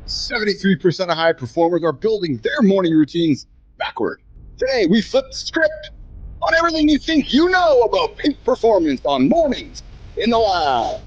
73% of high performers are building their morning routines backward. Today, we flip the script on everything you think you know about peak performance on Mornings in the Lab.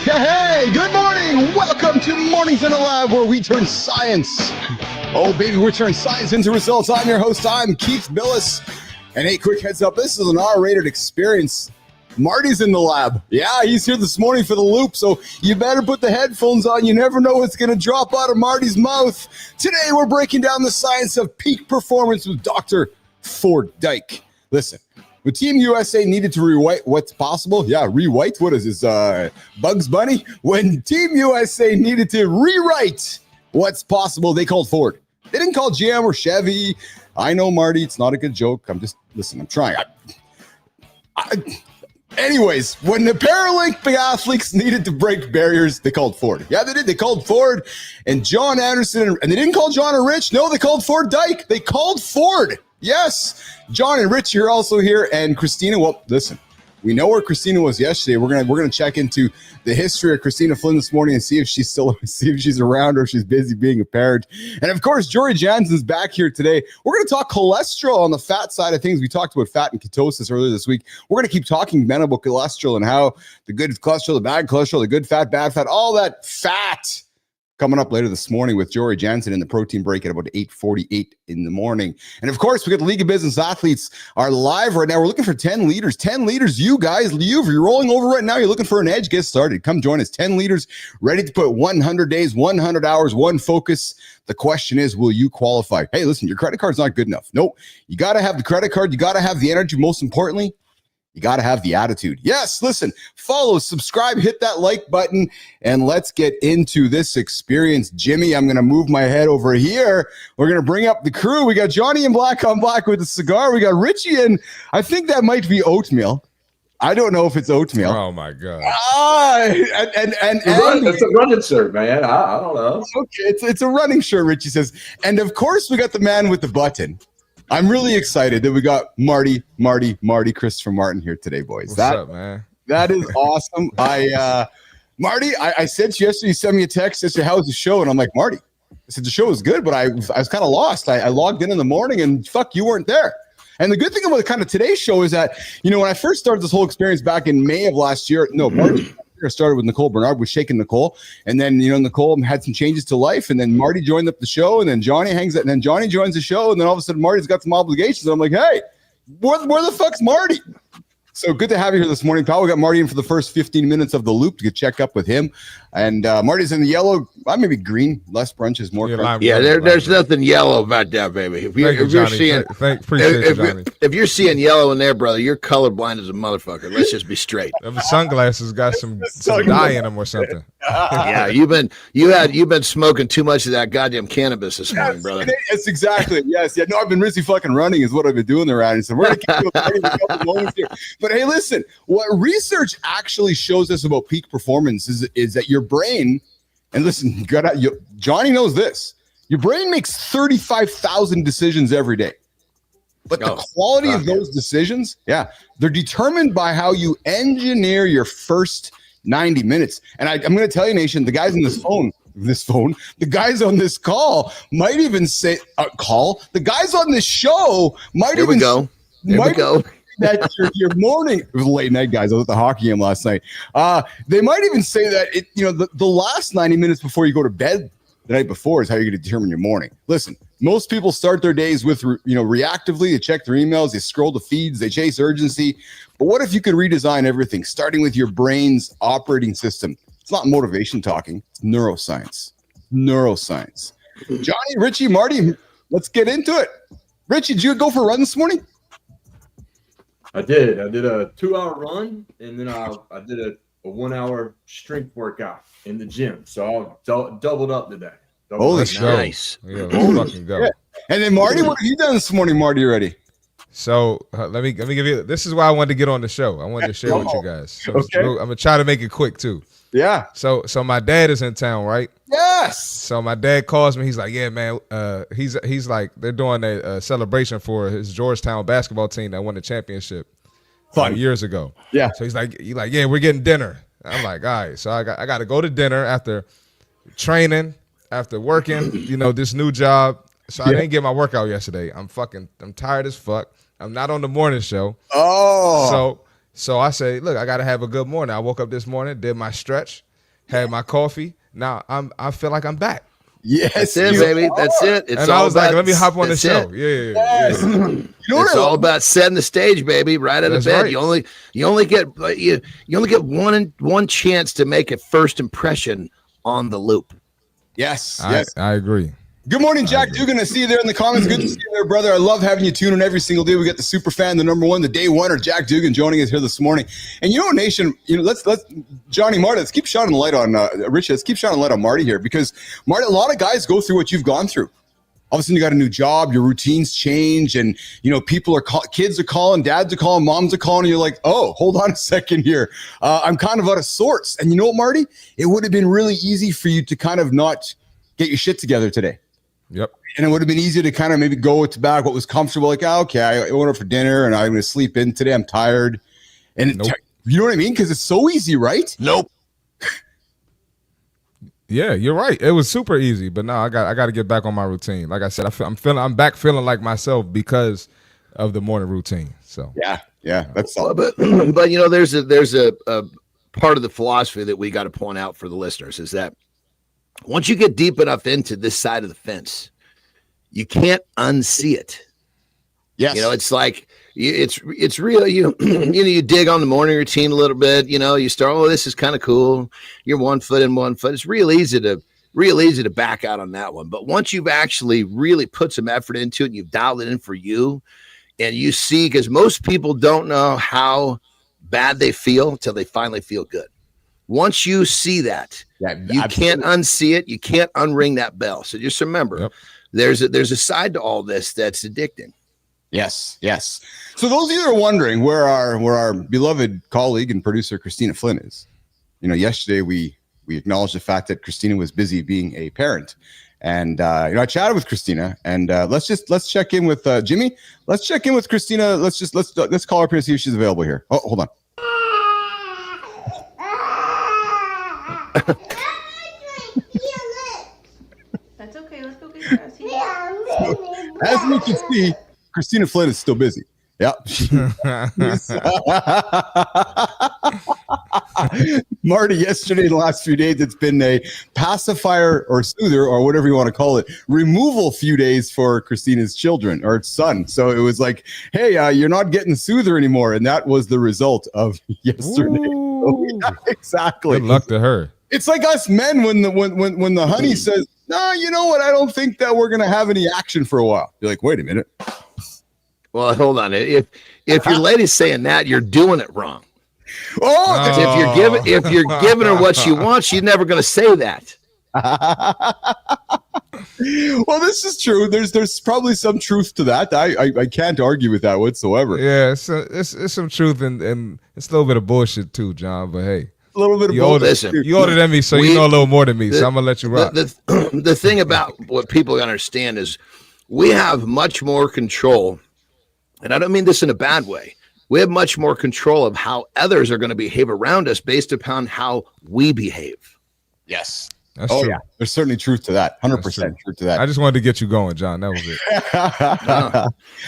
Hey, good morning. Welcome to Mornings in the Lab, where we turn science. Oh, baby, we're turning science into results. I'm your host. I'm Keith Billis. And hey, quick heads up. This is an R-rated experience. Marty's in the lab. Yeah, he's here this morning for the loop, so you better put the headphones on. You never know what's going to drop out of Marty's mouth. Today, we're breaking down the science of peak performance with Dr. Ford Dyke. Listen. When Team USA needed to rewrite what's possible, rewrite, what is this, Bugs Bunny? When Team USA needed to rewrite what's possible, they called Ford. They didn't call GM or Chevy. I know, Marty, it's not a good joke. I'm trying. Anyways, when the Paralympic athletes needed to break barriers, they called Ford. Yeah, they did. They called Ford and John Anderson, and they didn't call John and Rich. No, they called Ford Dyke. They called Ford. Yes, Jonny and Richie are also here, and Christina. Well, listen, we know where Christina was yesterday. We're gonna check into the history of Christina Flynn this morning and see if she's around or if she's busy being a parent. And of course, Jory Jansen's back here today. We're gonna talk cholesterol on the fat side of things. We talked about fat and ketosis earlier this week. We're gonna keep talking men about cholesterol and how the good cholesterol, the bad cholesterol, the good fat, bad fat, all that fat. Coming up later this morning with Jory Jansen in the protein break at about 8:48 in the morning. And of course, we got the League of Business Athletes are live right now. We're looking for 10 leaders. 10 leaders, you guys, if you're rolling over right now, you're looking for an edge, get started. Come join us. 10 leaders ready to put 100 days, 100 hours, one focus. The question is, will you qualify? Hey, listen, your credit card's not good enough. Nope. You got to have the credit card. You got to have the energy. Most importantly, you got to have the attitude. Yes, listen, follow, subscribe, hit that like button, and let's get into this experience. Jimmy, I'm going to move my head over here. We're going to bring up the crew. We got Jonny in black on black with the cigar. We got Richie in. I think that might be oatmeal. I don't know if it's oatmeal. Oh, my God. It's a running shirt, man. I don't know. Okay, it's a running shirt, Richie says. And, of course, we got the man with the button. I'm really excited that we got Marty, Christopher Martin here today, boys. What's up, man? That is awesome. Marty, I said to you yesterday, you sent me a text, I said, how was the show? And I'm like, Marty, I said, the show was good, but I was kind of lost. I logged in the morning and fuck, you weren't there. And the good thing about kind of today's show is that, when I first started this whole experience back in May of last year, March, I started with Nicole Bernard, was shaking Nicole, and then Nicole had some changes to life, and then Marty joined up the show, and then Jonny hangs out, and then Jonny joins the show, and then all of a sudden Marty's got some obligations, and I'm like, hey, where the fuck's Marty? So good to have you here this morning, pal. We got Marty in for the first 15 minutes of the loop to get check up with him. And Marty's in the yellow, maybe green, less brunches, more crunch. Yeah, there's nothing yellow about that, baby. If you're seeing yellow in there, brother, you're colorblind as a motherfucker. Let's just be straight. The sunglasses got some dye in them or something. Yeah, you've been smoking too much of that goddamn cannabis this morning, brother. It's exactly. Yes. Yeah. No, I've been really fucking running is what I've been doing around. So we're gonna keep you a couple moments here. But hey, listen, what research actually shows us about peak performance is that your brain, and listen, Jonny knows this. Your brain makes 35,000 decisions every day. But the quality of those decisions, they're determined by how you engineer your first 90 minutes. And I'm going to tell you, Nation, the guys on the guys on this call might even say, the guys on this show might Here even we go. That your morning, it was a late night, guys. I was at the hockey game last night. They might even say that the last 90 minutes before you go to bed the night before is how you're going to determine your morning. Listen, most people start their days with reactively. They check their emails, they scroll the feeds, they chase urgency. But what if you could redesign everything, starting with your brain's operating system? It's not motivation talking, it's neuroscience. Jonny, Richie, Marty, Let's get into it. Richie, did you go for a run this morning? I did. I did a 2-hour run, and then I did a 1-hour strength workout in the gym. So I doubled up today. Holy Let's shit. go. Nice. Yeah, let's fucking go. Yeah. And then Marty, what have you done this morning, Marty, already? So let me give you. This is why I wanted to get on the show. I wanted to share with you guys. So Okay. I'm gonna try to make it quick too. Yeah. So my dad is in town, right? Yes. So my dad calls me. He's like, "Yeah, man." He's like, they're doing a celebration for his Georgetown basketball team that won the championship years ago. Yeah. So he's like, "Yeah, we're getting dinner." I'm like, "All right." So I got to go to dinner after training, after working, this new job. So I didn't get my workout yesterday. I'm tired as fuck. I'm not on the morning show. Oh. So I say, look, I got to have a good morning. I woke up this morning, did my stretch, had my coffee. Now I feel like I'm back. Yes, That's it, baby. That's it. It's and all I was like, about- let me hop on the that's show. it. Yeah. It's all about setting the stage, baby. Right out of That's bed. right. You only get one chance to make a first impression on the loop. Yes. I agree. Good morning, Jack Dugan. I see you there in the comments. Good to see you there, brother. I love having you tune in every single day. We got the super fan, the number one, the day winner, Jack Dugan, joining us here this morning. And Nation, let's Johnny, Marty, let's keep shining the light on Richie. Let's keep shining the light on Marty here, because Marty, a lot of guys go through what you've gone through. All of a sudden, you got a new job, your routines change, and kids are calling, dads are calling, moms are calling, and you're like, oh, hold on a second here. I'm kind of out of sorts. And you know what, Marty? It would have been really easy for you to kind of not get your shit together today. Yep. And it would have been easier to kind of maybe go to back what was comfortable. Like, okay, I went out for dinner and I'm going to sleep in today. I'm tired. And you know what I mean? Because it's so easy, right? Nope. Yeah, you're right. It was super easy, but now I got to get back on my routine. Like I said, I'm back feeling like myself because of the morning routine. So yeah, that's all. But there's a part of the philosophy that we got to point out for the listeners is that once you get deep enough into this side of the fence, you can't unsee it. Yes. It's like it's real. You dig on the morning routine a little bit. You start. Oh, this is kind of cool. You're 1 foot in 1 foot. It's real easy to back out on that one. But once you've actually really put some effort into it, and you've dialed it in for you, and you see, because most people don't know how bad they feel until they finally feel good. Once you see that, you can't unsee it. You can't unring that bell. So just remember, there's a side to all this that's addicting. Yes. So those of you that are wondering where our beloved colleague and producer Christina Flynn is, yesterday we acknowledged the fact that Christina was busy being a parent, and I chatted with Christina, and let's check in with Jimmy. Let's check in with Christina. Let's call her up here and see if she's available here. Oh, hold on. That's okay. Let's go get grass. As we can see, Christina Flynn is still busy. Yep. Marty, yesterday, the last few days, it's been a pacifier or soother or whatever you want to call it, removal few days for Christina's children or son. So it was like, hey, you're not getting soother anymore. And that was the result of yesterday. Yeah, exactly. Good luck to her. It's like us men when the honey says, no, you know what? I don't think that we're going to have any action for a while. You're like, wait a minute. Well, hold on. If your lady's saying that, you're doing it wrong. Oh, If you're giving her what she wants, she's never going to say that. Well, this is true. There's probably some truth to that. I can't argue with that whatsoever. Yeah, it's some truth and it's a little bit of bullshit too, John. But hey, A little bit of you both. older, you older than me, so you know a little more than me. So I'm gonna let you rock. The thing about what people understand is we have much more control, and I don't mean this in a bad way. We have much more control of how others are going to behave around us based upon how we behave. Yes. That's Oh true. yeah, there's certainly truth to that. 100% truth to that. I just wanted to get you going, John. That was it.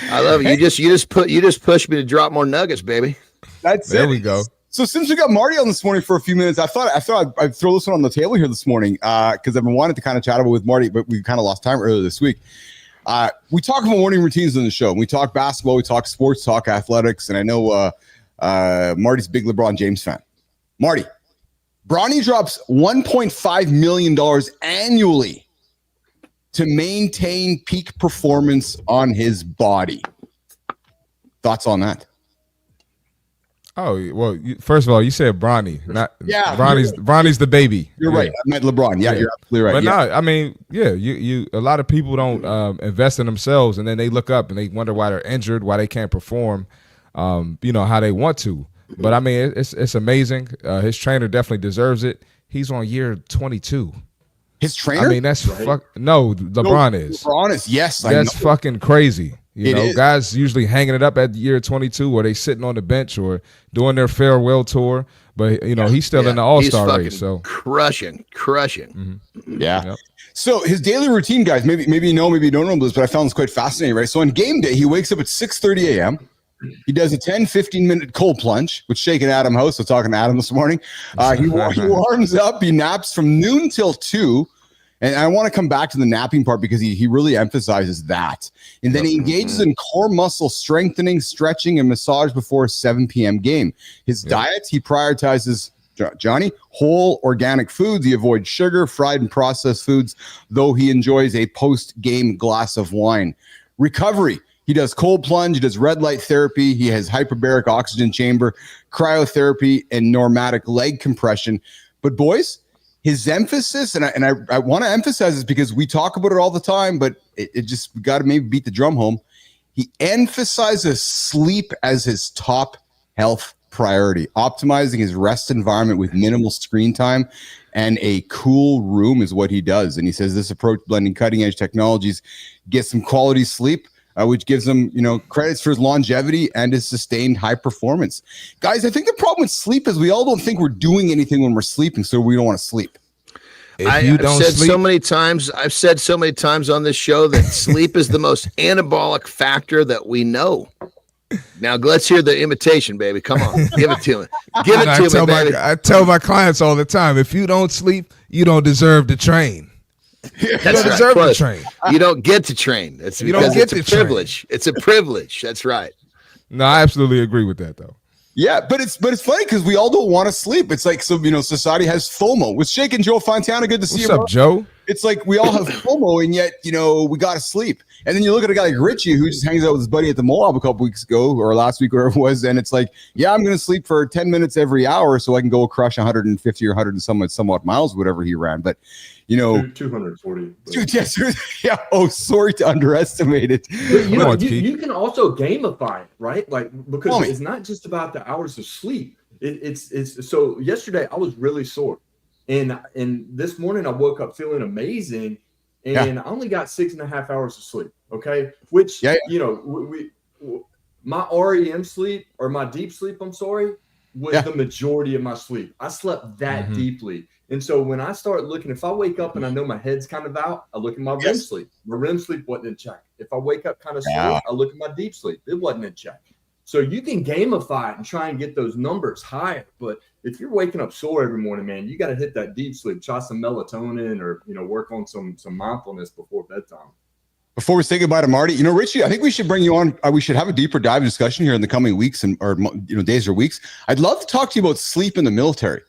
I love it. You just pushed me to drop more nuggets, baby. That's There it. we go. So since we got Marty on this morning for a few minutes, I thought I'd throw this one on the table here this morning because I've been wanting to kind of chat about with Marty, but we kind of lost time earlier this week. We talk about morning routines on the show. We talk basketball, we talk sports, talk athletics, and I know Marty's a big LeBron James fan. Marty, Bronny drops $1.5 million annually to maintain peak performance on his body. Thoughts on that? Oh, well, first of all, you said Bronny, not Bronny's Bronny's the baby. You're right. I meant LeBron. Yeah, you're absolutely right. But no, I mean, you a lot of people don't invest in themselves, and then they look up and they wonder why they're injured, why they can't perform, how they want to. But I mean, it's amazing. His trainer definitely deserves it. He's on year 22. His trainer? I mean, that's no, LeBron is. LeBron is, yes. That's fucking crazy. You know, is. guys usually hanging it up at year 22, or they sitting on the bench or doing their farewell tour. But he's still in the All-Star race. So crushing. Mm-hmm. Yeah. Yep. So his daily routine, guys, maybe you know, maybe you don't know this, but I found this quite fascinating, right? So on game day, he wakes up at 6:30 a.m. He does a 10-15-minute cold plunge, which shaking Adam House. So talking to Adam this morning. He warms up. He naps from noon till 2. And I want to come back to the napping part because he really emphasizes that. And then he engages in core muscle strengthening, stretching, and massage before a 7 p.m. game. His diet, he prioritizes, Johnny, whole organic foods. He avoids sugar, fried and processed foods, though he enjoys a post-game glass of wine. Recovery. He does cold plunge. He does red light therapy. He has hyperbaric oxygen chamber, cryotherapy, and pneumatic leg compression. But boys, his emphasis, and I want to emphasize this because we talk about it all the time, but it just got to maybe beat the drum home. He emphasizes sleep as his top health priority, optimizing his rest environment with minimal screen time and a cool room is what he does. And he says this approach, blending cutting edge technologies, gets some quality sleep, which gives him, credits for his longevity and his sustained high performance. Guys, I think the problem with sleep is we all don't think we're doing anything when we're sleeping, so we don't want to sleep. I've said so many times on this show that sleep is the most anabolic factor that we know. Now let's hear the imitation, baby. Come on, give it to me. Give it to me, baby. I tell my clients all the time: if you don't sleep, you don't deserve to train. You don't deserve to train. You don't get to train. It's because it's a privilege. It's a privilege. That's right. No, I absolutely agree with that, though. Yeah, but it's funny because we all don't want to sleep. It's like, society has FOMO. With Shake and Joe Fontana, good to see you. What's up, Joe? It's like we all have FOMO, and yet, we got to sleep. And then you look at a guy like Richie, who just hangs out with his buddy at the Moab a couple weeks ago, or last week, whatever it was, and it's like, yeah, I'm going to sleep for 10 minutes every hour so I can go crush 150 or 100 and somewhat miles, whatever he ran. But 240. Yeah. Oh, sorry to underestimate it. But you can also gamify it, right? Like, because it's not just about the hours of sleep. It's so yesterday I was really sore, and this morning I woke up feeling amazing, and I only got 6.5 hours of sleep. Okay, which my REM sleep or my deep sleep, I'm sorry, was the majority of my sleep. I slept that deeply. And so when I start looking, if I wake up and I know my head's kind of out, I look at my REM sleep. My REM sleep wasn't in check. If I wake up kind of sore, I look at my deep sleep. It wasn't in check. So you can gamify it and try and get those numbers higher. But if you're waking up sore every morning, man, you got to hit that deep sleep, try some melatonin or, work on some mindfulness before bedtime. Before we say goodbye to Marty, Richie, I think we should bring you on. We should have a deeper dive discussion here in the coming weeks or days or weeks. I'd love to talk to you about sleep in the military.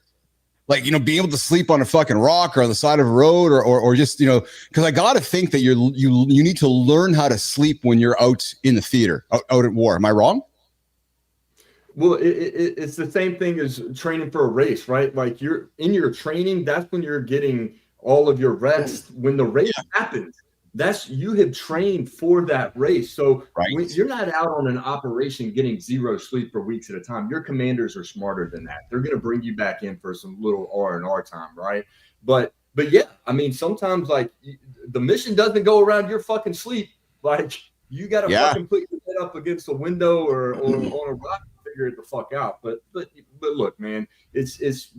Like, being able to sleep on a fucking rock or on the side of a road or just, because I got to think that you need to learn how to sleep when you're out in the theater, out at war. Am I wrong? Well, it's the same thing as training for a race, right? Like you're in your training, that's when you're getting all of your rest. When the race happens, you have trained for that race. So when you're not out on an operation getting zero sleep for weeks at a time. Your commanders are smarter than that. They're going to bring you back in for some little R&R time, right? But yeah, I mean, sometimes like the mission doesn't go around your fucking sleep. Like you got to fucking put your head up against a window or on a rock and figure it the fuck out. But look, man, it's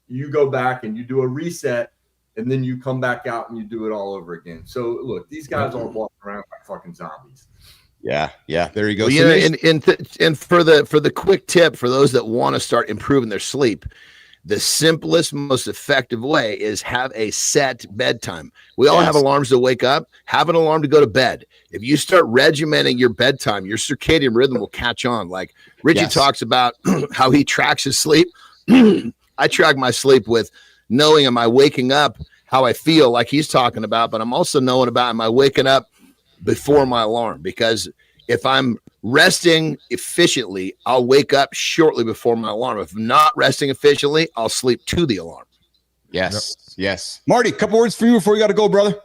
you go back and you do a reset. And then you come back out and you do it all over again. So look, these guys aren't walking around like fucking zombies. Yeah. There you go. Well, and for the quick tip for those that want to start improving their sleep, the simplest, most effective way is have a set bedtime. We all have alarms to wake up. Have an alarm to go to bed. If you start regimenting your bedtime, your circadian rhythm will catch on. Like Richie talks about how he tracks his sleep. I track my sleep with knowing, am I waking up how I feel like he's talking about, but I'm also knowing about, am I waking up before my alarm? Because if I'm resting efficiently, I'll wake up shortly before my alarm. If I'm not resting efficiently, I'll sleep to the alarm. Yes. Yes. Marty, couple words for you before you got to go, brother.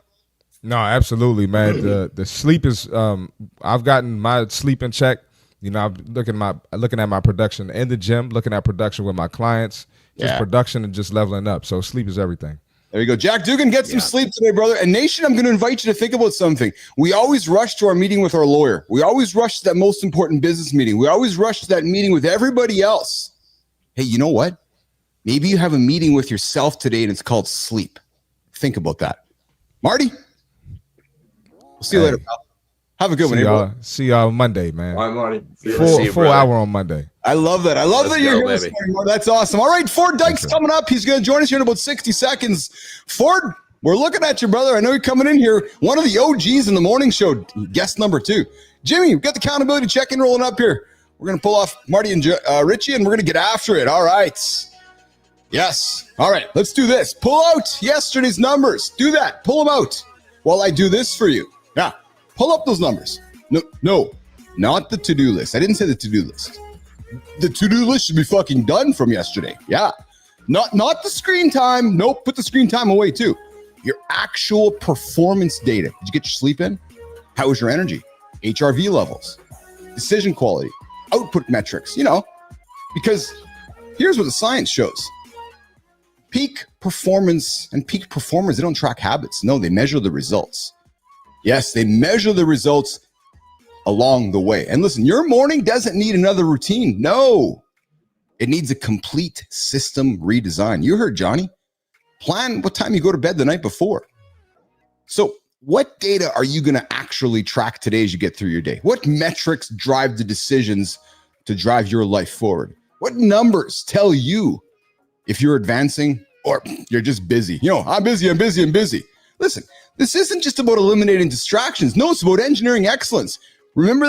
No, absolutely, man. The sleep is I've gotten my sleep in check. You know, I'm looking at my production in the gym, looking at production with my clients, just production and just leveling up. So sleep is everything. There you go. Jack Dugan, get some sleep today, brother. And Nation, I'm going to invite you to think about something. We always rush to our meeting with our lawyer. We always rush to that most important business meeting. We always rush to that meeting with everybody else. Hey, you know what? Maybe you have a meeting with yourself today and it's called sleep. Think about that. Marty, we'll see you later, pal. Have a good one. See y'all Monday, man. Bye, Marty. Full hour on Monday. I love that. I love that you're here this morning, Marty. That's awesome. All right, Ford Dyke's coming up. He's going to join us here in about 60 seconds. Ford, we're looking at you, brother. I know you're coming in here. One of the OGs in the morning show, guest number 2. Jimmy, we've got the accountability check-in rolling up here. We're going to pull off Marty and Richie, and we're going to get after it. All right. Yes. All right, let's do this. Pull out yesterday's numbers. Do that. Pull them out while I do this for you. Yeah. Pull up those numbers. No, not the to-do list. I didn't say the to-do list. The to-do list should be fucking done from yesterday. Yeah. Not the screen time. Nope, put the screen time away too. Your actual performance data. Did you get your sleep in? How was your energy? HRV levels, decision quality, output metrics, because here's what the science shows. Peak performance and peak performers, they don't track habits. No, they measure the results. Yes, they measure the results along the way. And listen, your morning doesn't need another routine. No, it needs a complete system redesign. You heard Johnny. Plan what time you go to bed the night before. So what data are you going to actually track today as you get through your day? What metrics drive the decisions to drive your life forward? What numbers tell you if you're advancing or you're just busy? I'm busy. Listen, this isn't just about eliminating distractions. No, it's about engineering excellence. Remember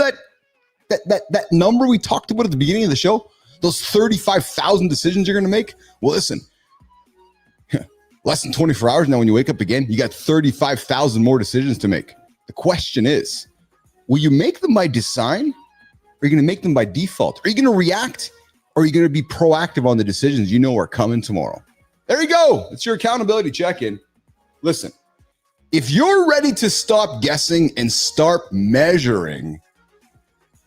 that number we talked about at the beginning of the show? Those 35,000 decisions you're going to make? Well, listen, less than 24 hours now when you wake up again, you got 35,000 more decisions to make. The question is, will you make them by design? Or are you going to make them by default? Are you going to react? Or are you going to be proactive on the decisions you know are coming tomorrow? There you go. It's your accountability check-in. Listen, if you're ready to stop guessing and start measuring,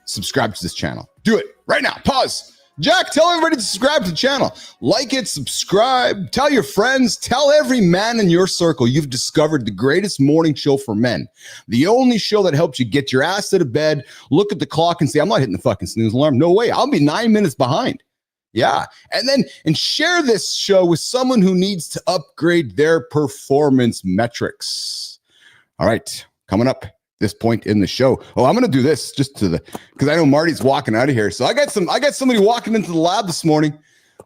subscribe to this channel. Do it right now. Pause. Jack, tell everybody to subscribe to the channel. Like it, subscribe, tell your friends, tell every man in your circle you've discovered the greatest morning show for men. The only show that helps you get your ass out of bed, look at the clock and say, I'm not hitting the fucking snooze alarm. No way. I'll be 9 minutes behind. Yeah. And share this show with someone who needs to upgrade their performance metrics. All right. Coming up this point in the show. Oh, I'm going to do this just because I know Marty's walking out of here. So I got somebody walking into the lab this morning.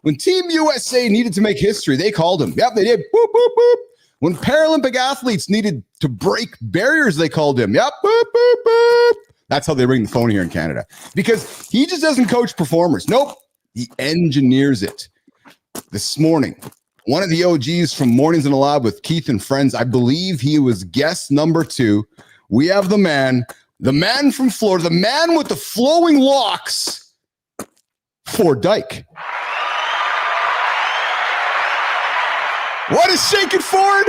When Team USA needed to make history, they called him. Yep, they did. Boop, boop, boop. When Paralympic athletes needed to break barriers, they called him. Yep, boop, boop, boop. That's how they ring the phone here in Canada. Because he just doesn't coach performers. Nope. He engineers it. This morning, one of the OGs from Mornings in the Lab with Keith and Friends, I believe he was guest number 2. We have the man from Florida, the man with the flowing locks, Ford Dyke. What is shaking, Ford?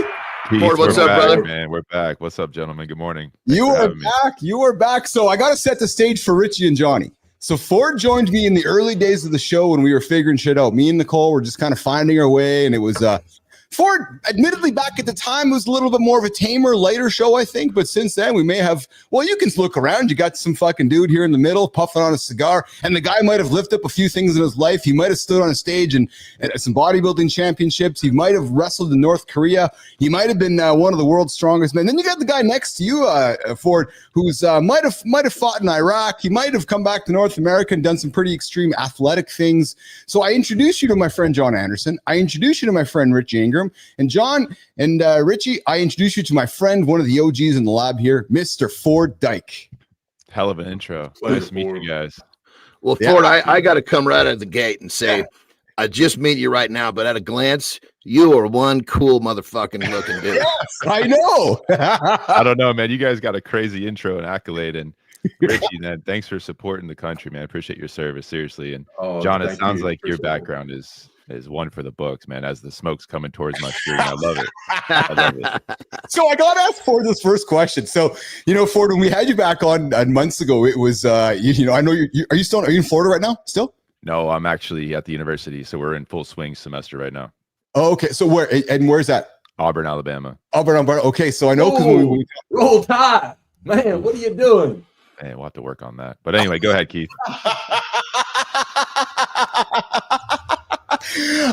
Ford, what's up, brother? Man, we're back. What's up, gentlemen? Good morning. You are back. So I got to set the stage for Richie and Johnny. So Ford joined me in the early days of the show when we were figuring shit out. Me and Nicole were just kind of finding our way, and it was Ford, admittedly, back at the time, was a little bit more of a tamer, lighter show, I think. But since then, we may have, well, you can look around. You got some fucking dude here in the middle puffing on a cigar. And the guy might have lifted up a few things in his life. He might have stood on a stage and at some bodybuilding championships. He might have wrestled in North Korea. He might have been one of the world's strongest men. Then you got the guy next to you, Ford, who's might have fought in Iraq. He might have come back to North America and done some pretty extreme athletic things. So I introduced you to my friend John Anderson. I introduced you to my friend Rich Ingram. And John and Richie, I introduce you to my friend, one of the OGs in the lab here, Mr. Ford Dyke. Hell of an intro. Nice to meet you guys. Well, Ford, I got to come right out of the gate and say, I just meet you right now, but at a glance, you are one cool motherfucking looking dude. Yes, I know. I don't know, man. You guys got a crazy intro and accolade. And Richie, man, thanks for supporting the country, man. I appreciate your service, seriously. And John, it sounds like your background is one for the books, man. As the smoke's coming towards my screen, I love it. I love it. So I got to ask Ford this first question. So, Ford, when we had you back on months ago, it was, I know are you in Florida right now still? No, I'm actually at the university, so we're in full swing semester right now. Oh, okay. So where's that? Auburn, Alabama. Auburn. Okay. So I know because Roll Tide, man. What are you doing? Man, we'll have to work on that. But anyway, go ahead, Keith.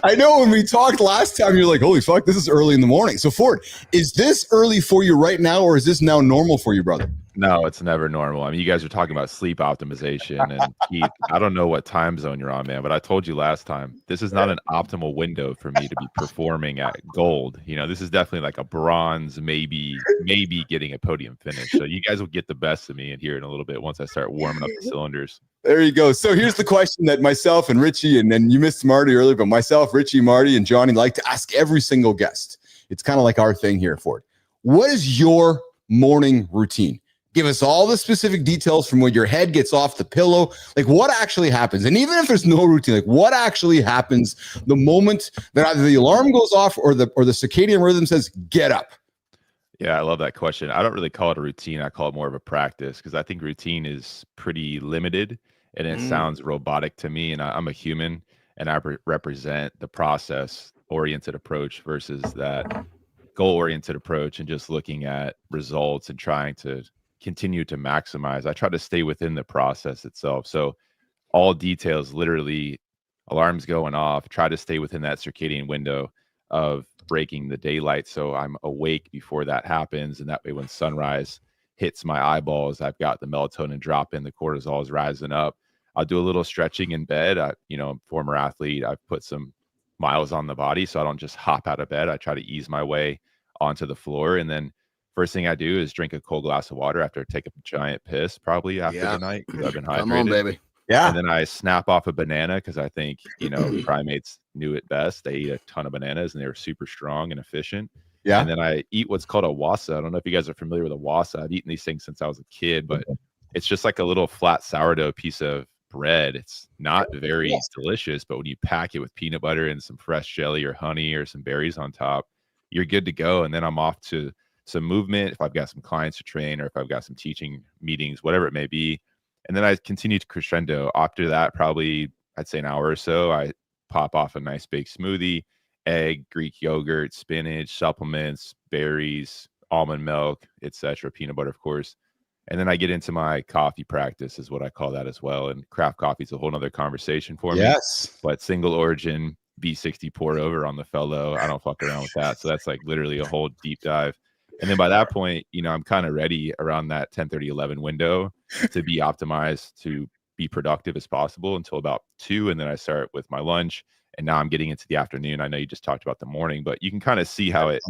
I know when we talked last time, you're like, holy fuck, this is early in the morning. So Ford, is this early for you right now, or is this now normal for you, brother? No, it's never normal. I mean, you guys are talking about sleep optimization, and Keith, I don't know what time zone you're on, man, but I told you last time, this is not an optimal window for me to be performing at gold. This is definitely like a bronze, maybe getting a podium finish. So you guys will get the best of me in here in a little bit once I start warming up the cylinders. There you go. So here's the question that myself and Richie, and then you missed Marty earlier, but myself, Richie, Marty, and Johnny like to ask every single guest. It's kind of like our thing here, Ford. What is your morning routine? Give us all the specific details from when your head gets off the pillow. Like what actually happens? And even if there's no routine, like what actually happens the moment that either the alarm goes off or the circadian rhythm says, get up? Yeah, I love that question. I don't really call it a routine. I call it more of a practice because I think routine is pretty limited and it sounds robotic to me. And I'm a human and I represent the process-oriented approach versus that goal-oriented approach and just looking at results and trying to continue to maximize. I try to stay within the process itself. So all details, literally alarms going off, try to stay within that circadian window of breaking the daylight. So I'm awake before that happens. And that way, when sunrise hits my eyeballs, I've got the melatonin dropping, the cortisol is rising up. I'll do a little stretching in bed. Former athlete, I've put some miles on the body. So I don't just hop out of bed. I try to ease my way onto the floor. And then first thing I do is drink a cold glass of water after I take a giant piss, probably after the night because I've been hydrated. Come on, baby. Yeah. And then I snap off a banana because I think, primates knew it best. They eat a ton of bananas and they were super strong and efficient. Yeah. And then I eat what's called a wassa. I don't know if you guys are familiar with a wassa. I've eaten these things since I was a kid, but it's just like a little flat sourdough piece of bread. It's not very delicious, but when you pack it with peanut butter and some fresh jelly or honey or some berries on top, you're good to go. And then I'm off to some movement if I've got some clients to train or if I've got some teaching meetings, whatever it may be. And then I continue to crescendo. After that, probably I'd say an hour or so, I pop off a nice big smoothie, egg, Greek yogurt, spinach, supplements, berries, almond milk, etc., peanut butter, of course. And then I get into my coffee practice is what I call that as well. And craft coffee is a whole nother conversation for me. Yes. But single origin, B60 pour over on the fellow. I don't fuck around with that. So that's like literally a whole deep dive. And then by that point, I'm kind of ready around that 10:30, 11 window to be optimized to be productive as possible until about 2. And then I start with my lunch. And now I'm getting into the afternoon. I know you just talked about the morning, but you can kind of see how it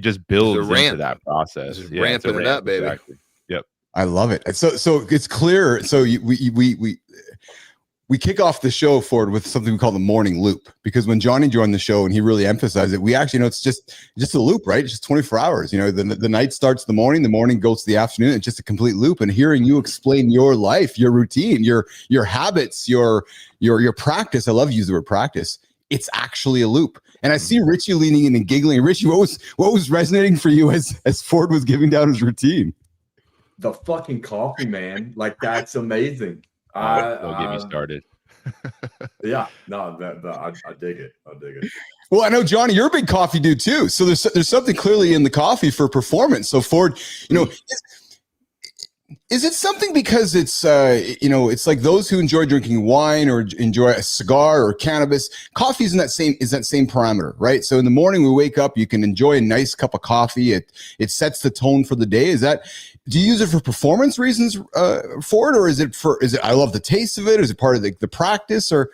just builds into that process. Yeah, ramping it up, baby. Exactly. Yep. I love it. So it's clear. So we kick off the show forward with something we call the morning loop, because when Johnny joined the show and he really emphasized it, we actually it's just a loop, right? It's just 24 hours. The night starts the morning goes to the afternoon. It's just a complete loop. And hearing you explain your life, your routine, your habits, your practice. I love to use the word practice. It's actually a loop. And I see Richie leaning in and giggling. Richie, what was resonating for you as Ford was giving down his routine? The fucking coffee, man. Like, that's amazing. Don't get me started. Yeah, no, I dig it. I dig it. Well, I know, Johnny, you're a big coffee dude too. So there's something clearly in the coffee for performance. So Ford, is it something because it's it's like those who enjoy drinking wine or enjoy a cigar or cannabis, coffee is that same parameter, right? So in the morning we wake up, you can enjoy a nice cup of coffee. It sets the tone for the day. Do you use it for performance reasons, Ford, or is it I love the taste of it? Is it part of the practice, or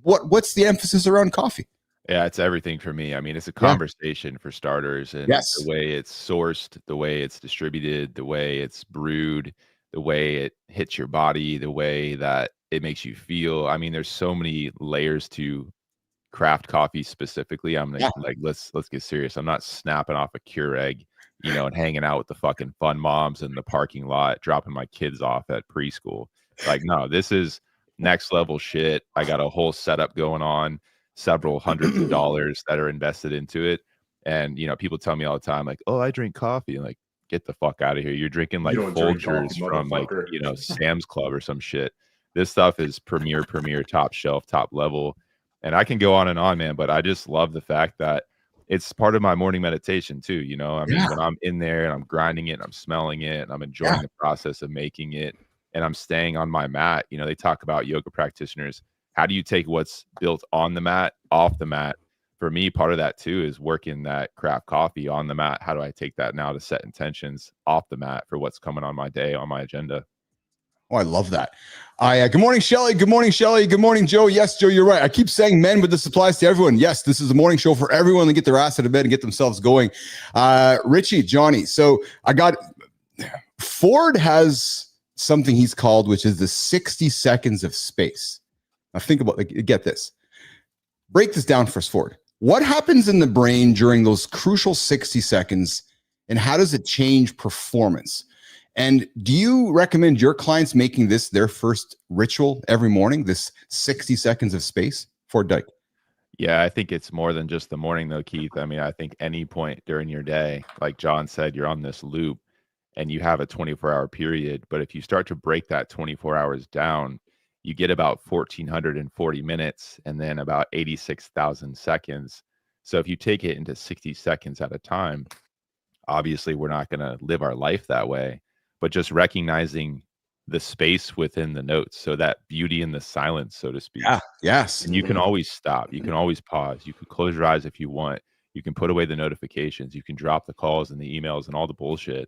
what's the emphasis around coffee? Yeah, it's everything for me. I mean, it's a conversation for starters, and the way it's sourced, the way it's distributed, the way it's brewed, the way it hits your body, the way that it makes you feel. I mean, there's so many layers to craft coffee specifically, I'm like, let's get serious. I'm not snapping off a Keurig, and hanging out with the fucking fun moms in the parking lot, dropping my kids off at preschool. Like, no, this is next level shit. I got a whole setup going on, several hundreds of dollars that are invested into it. And, people tell me all the time, like, oh, I drink coffee. And like, get the fuck out of here. You're drinking like Folgers from like, Sam's Club or some shit. This stuff is premier, top shelf, top level. And I can go on and on, man, but I just love the fact that it's part of my morning meditation too. I mean, when I'm in there and I'm grinding it and I'm smelling it and I'm enjoying the process of making it and I'm staying on my mat, they talk about yoga practitioners. How do you take what's built on the mat off the mat? For me, part of that too is working that craft coffee on the mat. How do I take that now to set intentions off the mat for what's coming on my day, on my agenda? Oh, I love that. Good morning, Shelly. Good morning, Shelly. Good morning, Joe. Yes, Joe, you're right. I keep saying men, but this applies to everyone. Yes, this is a morning show for everyone to get their ass out of bed and get themselves going. Richie, Johnny. So Ford has something he's called, which is the 60 seconds of space. Now think about, get this. Break this down for us, Ford. What happens in the brain during those crucial 60 seconds, and how does it change performance? And do you recommend your clients making this their first ritual every morning, this 60 seconds of space? For Dyke? Yeah, I think it's more than just the morning though, Keith. I mean, I think any point during your day, like John said, you're on this loop and you have a 24-hour period. But if you start to break that 24 hours down, you get about 1,440 minutes and then about 86,000 seconds. So if you take it into 60 seconds at a time, obviously we're not going to live our life that way. But just recognizing the space within the notes. So that beauty in the silence, so to speak. Yeah. Yes. And you can always stop. You can always pause. You can close your eyes if you want. You can put away the notifications. You can drop the calls and the emails and all the bullshit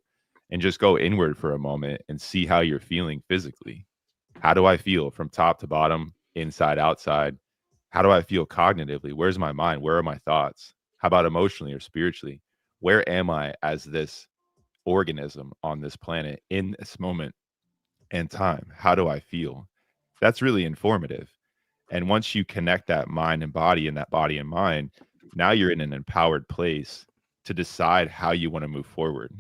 and just go inward for a moment and see how you're feeling physically. How do I feel from top to bottom, inside, outside? How do I feel cognitively? Where's my mind? Where are my thoughts? How about emotionally or spiritually? Where am I as this organism on this planet in this moment and time? How do I feel? That's really informative. And once you connect that mind and body and that body and mind, now you're in an empowered place to decide how you want to move forward,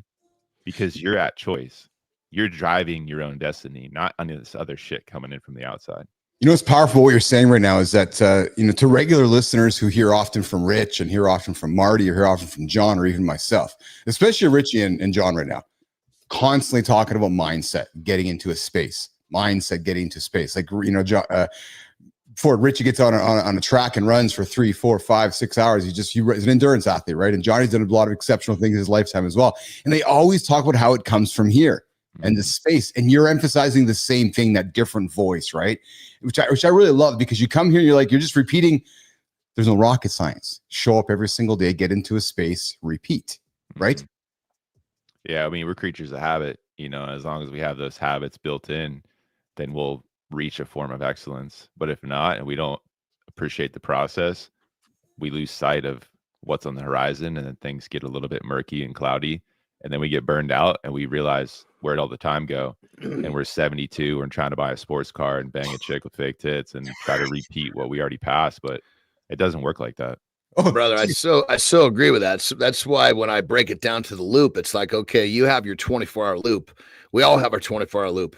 because you're at choice. You're driving your own destiny, not any of this other shit coming in from the outside. What's powerful, what you're saying right now is that, to regular listeners who hear often from Rich and hear often from Marty or hear often from John or even myself, especially Richie and John right now, constantly talking about mindset, getting into a space, getting into space. Like, before Richie gets on a track and runs for 3, 4, 5, 6 hours, he's an endurance athlete, right? And Johnny's done a lot of exceptional things in his lifetime as well. And they always talk about how it comes from here. And the space, and you're emphasizing the same thing, that different voice, right? Which I really love, because you come here and you're just repeating. There's no rocket science. Show up every single day, get into a space, repeat, right? Yeah, I mean, we're creatures of habit. As long as we have those habits built in, then we'll reach a form of excellence. But if not, and we don't appreciate the process, we lose sight of what's on the horizon, and then things get a little bit murky and cloudy. And then we get burned out and we realize where'd all the time go. And we're 72 and trying to buy a sports car and bang a chick with fake tits and try to repeat what we already passed. But it doesn't work like that. Oh, brother, I so agree with that. So that's why when I break it down to the loop, it's like, okay, you have your 24-hour loop. We all have our 24-hour loop.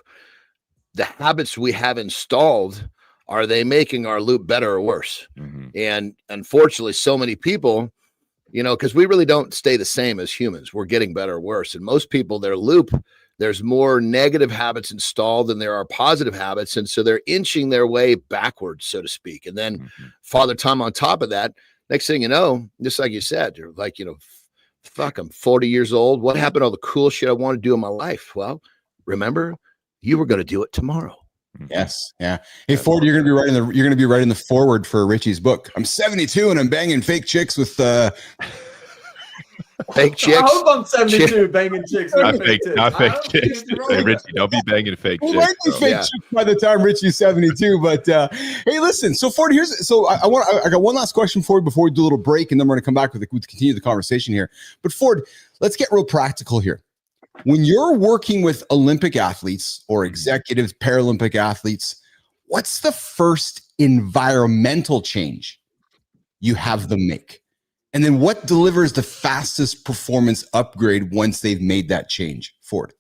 The habits we have installed, are they making our loop better or worse? Mm-hmm. And unfortunately, so many people, because we really don't stay the same as humans. We're getting better or worse. And most people, their loop, there's more negative habits installed than there are positive habits. And so they're inching their way backwards, so to speak. And then Father Time on top of that, next thing you know, just like you said, you're like, fuck, I'm 40 years old. What happened to all the cool shit I want to do in my life? Well, remember, you were going to do it tomorrow. Yes. Yeah. Hey, Ford, you're going to be writing the forward for Richie's book. I'm 72 and I'm banging fake chicks with fake chicks. I hope I'm 72 banging chicks. Not fake chicks. Hey, Richie, don't be banging fake chicks. Might be fake chicks by the time Richie's 72. But hey, listen. So Ford, I got one last question for you before we do a little break, and then we're going to come back with continue the conversation here. But Ford, let's get real practical here. When you're working with Olympic athletes or executives, Paralympic athletes, what's the first environmental change you have them make? And then what delivers the fastest performance upgrade once they've made that change? Ford.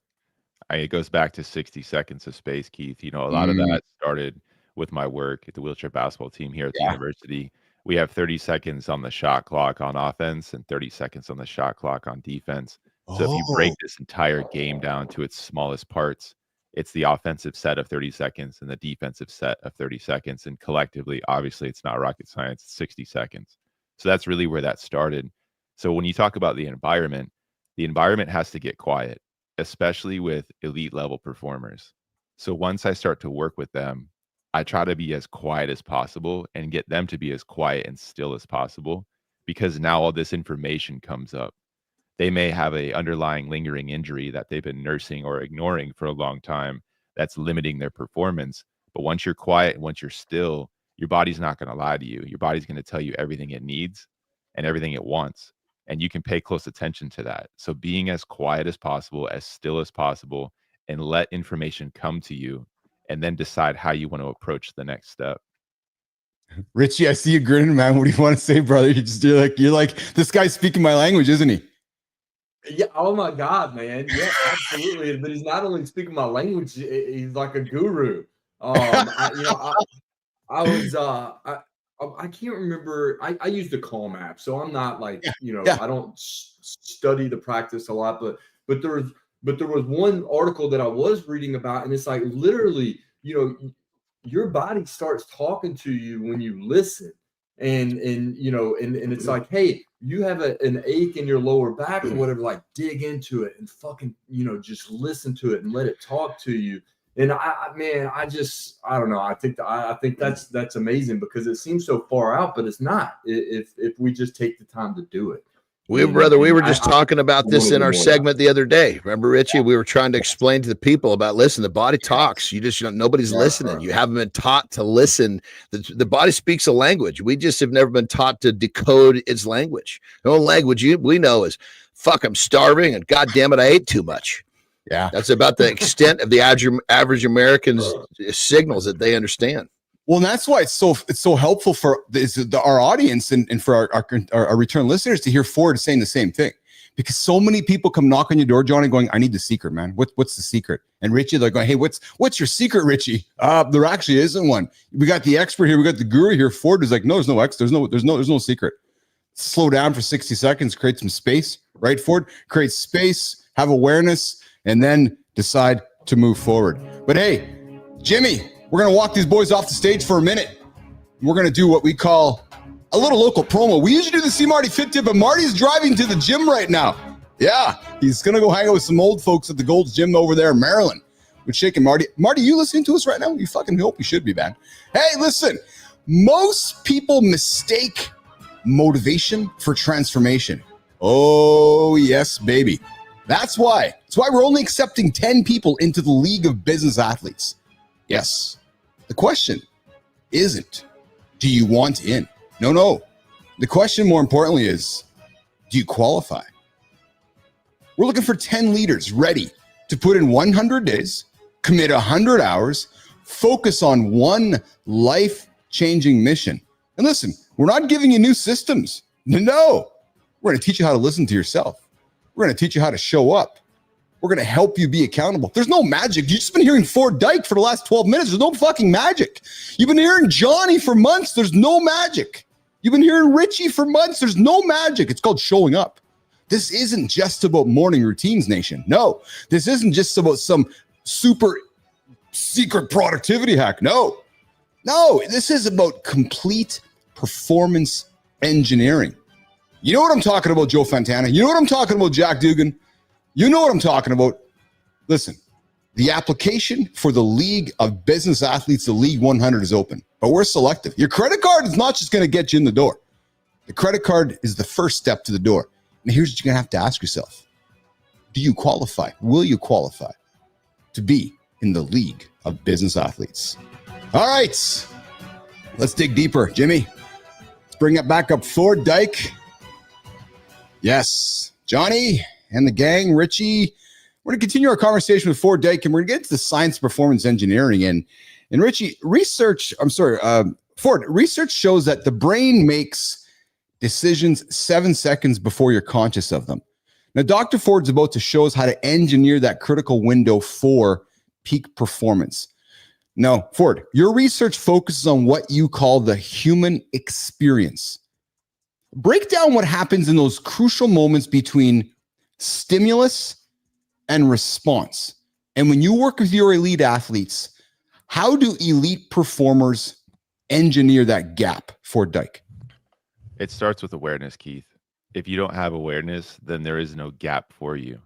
It goes back to 60 seconds of space, Keith. You know, a lot of that started with my work at the wheelchair basketball team here at the university. We have 30 seconds on the shot clock on offense and 30 seconds on the shot clock on defense. So if you break this entire game down to its smallest parts, it's the offensive set of 30 seconds and the defensive set of 30 seconds. And collectively, obviously, it's not rocket science, it's 60 seconds. So that's really where that started. So when you talk about the environment has to get quiet, especially with elite level performers. So once I start to work with them, I try to be as quiet as possible and get them to be as quiet and still as possible, because now all this information comes up. They may have a underlying lingering injury that they've been nursing or ignoring for a long time that's limiting their performance. But once you're quiet, once you're still, your body's not going to lie to you. Your body's going to tell you everything it needs and everything it wants. And you can pay close attention to that. So being as quiet as possible, as still as possible, and let information come to you, and then decide how you want to approach the next step. Richie, I see you grinning, man. What do you want to say, brother? You're like, this guy's speaking my language, isn't he? Yeah. Oh my God, man. Yeah, absolutely. But he's not only speaking my language; he's like a guru. I can't remember. I use the Calm app, so I'm not like I don't study the practice a lot. But there was one article that I was reading about, and it's like literally, your body starts talking to you when you listen, and it's like, hey, you have an ache in your lower back or whatever. Like, dig into it and fucking just listen to it and let it talk to you. And I don't know. I think that's amazing, because it seems so far out, but it's not. If we just take the time to do it. We were just talking about this in our segment the other day. Remember, Richie? We were trying to explain to the people about, listen, the body talks. Nobody's listening. You haven't been taught to listen. The body speaks a language. We just have never been taught to decode its language. The only language we know is, fuck, I'm starving, and God damn it, I ate too much. Yeah. That's about the extent of the average American's signals that they understand. Well, and that's why it's so helpful for our audience and for our return listeners to hear Ford saying the same thing, because so many people come knock on your door, Johnny, going, I need the secret, man. What's the secret? And Richie, they're going, hey, what's your secret, Richie? There actually isn't one. We got the expert here. We got the guru here. Ford is like, no, there's no secret. Slow down for 60 seconds, create some space, right, Ford? Create space, have awareness, and then decide to move forward. But hey, Jimmy, we're going to walk these boys off the stage for a minute. We're going to do what we call a little local promo. We usually do the See Marty Fit Tip, but Marty's driving to the gym right now. Yeah, he's going to go hang out with some old folks at the Gold's Gym over there in Maryland. We're shaking Marty. Marty, you listening to us right now? You fucking hope you should be, man. Hey, listen, most people mistake motivation for transformation. Oh, yes, baby. That's why we're only accepting 10 people into the League of Business Athletes. Yes. The question isn't, do you want in? No. The question, more importantly, is, do you qualify? We're looking for 10 leaders ready to put in 100 days, commit 100 hours, focus on one life-changing mission. And listen, we're not giving you new systems. No. We're going to teach you how to listen to yourself. We're going to teach you how to show up. We're going to help you be accountable. There's no magic. You've just been hearing Ford Dyke for the last 12 minutes. There's no fucking magic. You've been hearing Johnny for months. There's no magic. You've been hearing Richie for months. There's no magic. It's called showing up. This isn't just about morning routines, nation. No, this isn't just about some super secret productivity hack. No, this is about complete performance engineering. You know what I'm talking about, Joe Fontana? You know what I'm talking about, Jack Dugan? You know what I'm talking about. Listen, the application for the League of Business Athletes, the League 100, is open, but we're selective. Your credit card is not just going to get you in the door. The credit card is the first step to the door. And here's what you're going to have to ask yourself. Do you qualify? Will you qualify to be in the League of Business Athletes? All right, let's dig deeper. Jimmy, let's bring it back up. Ford Dyke. Yes, Johnny and the gang, Richie. We're going to continue our conversation with Ford Dyke, and we're going to get into the science of performance engineering. And Richie, Ford, research shows that the brain makes decisions 7 seconds before you're conscious of them. Now, Dr. Ford's about to show us how to engineer that critical window for peak performance. Now, Ford, your research focuses on what you call the human experience. Break down what happens in those crucial moments between stimulus and response. And when you work with your elite athletes, how do elite performers engineer that gap for Dyke? It starts with awareness, Keith. If you don't have awareness, then there is no gap for you.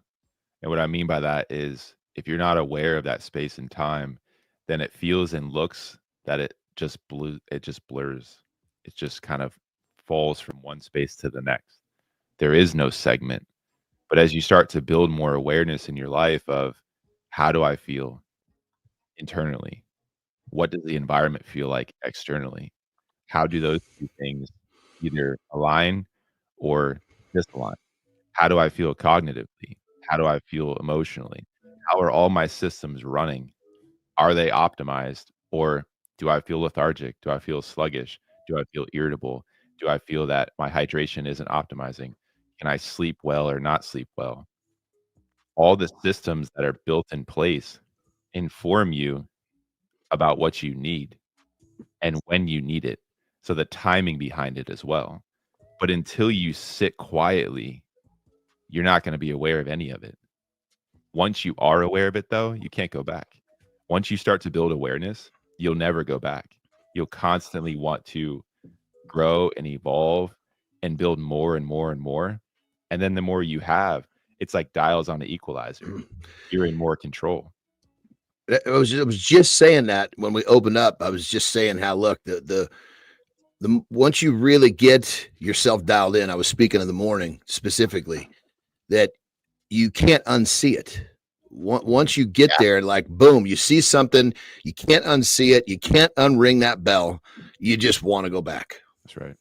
And what I mean by that is if you're not aware of that space and time, then it feels and looks that it just blurs. It just kind of falls from one space to the next. There is no segment. But as you start to build more awareness in your life of how do I feel internally? What does the environment feel like externally? How do those two things either align or disalign? How do I feel cognitively? How do I feel emotionally? How are all my systems running? Are they optimized? Or do I feel lethargic? Do I feel sluggish? Do I feel irritable? Do I feel that my hydration isn't optimizing? Can I sleep well or not sleep well? All the systems that are built in place inform you about what you need and when you need it. So the timing behind it as well. But until you sit quietly, you're not going to be aware of any of it. Once you are aware of it, though, you can't go back. Once you start to build awareness, you'll never go back. You'll constantly want to grow and evolve and build more and more and more. And then the more you have, it's like dials on the equalizer. You're in more control. I was just saying that when we opened up. I was just saying how, look, the once you really get yourself dialed in, I was speaking in the morning specifically, that you can't unsee it. Once you get there, like, boom, you see something, you can't unsee it. You can't unring that bell. You just want to go back. That's right.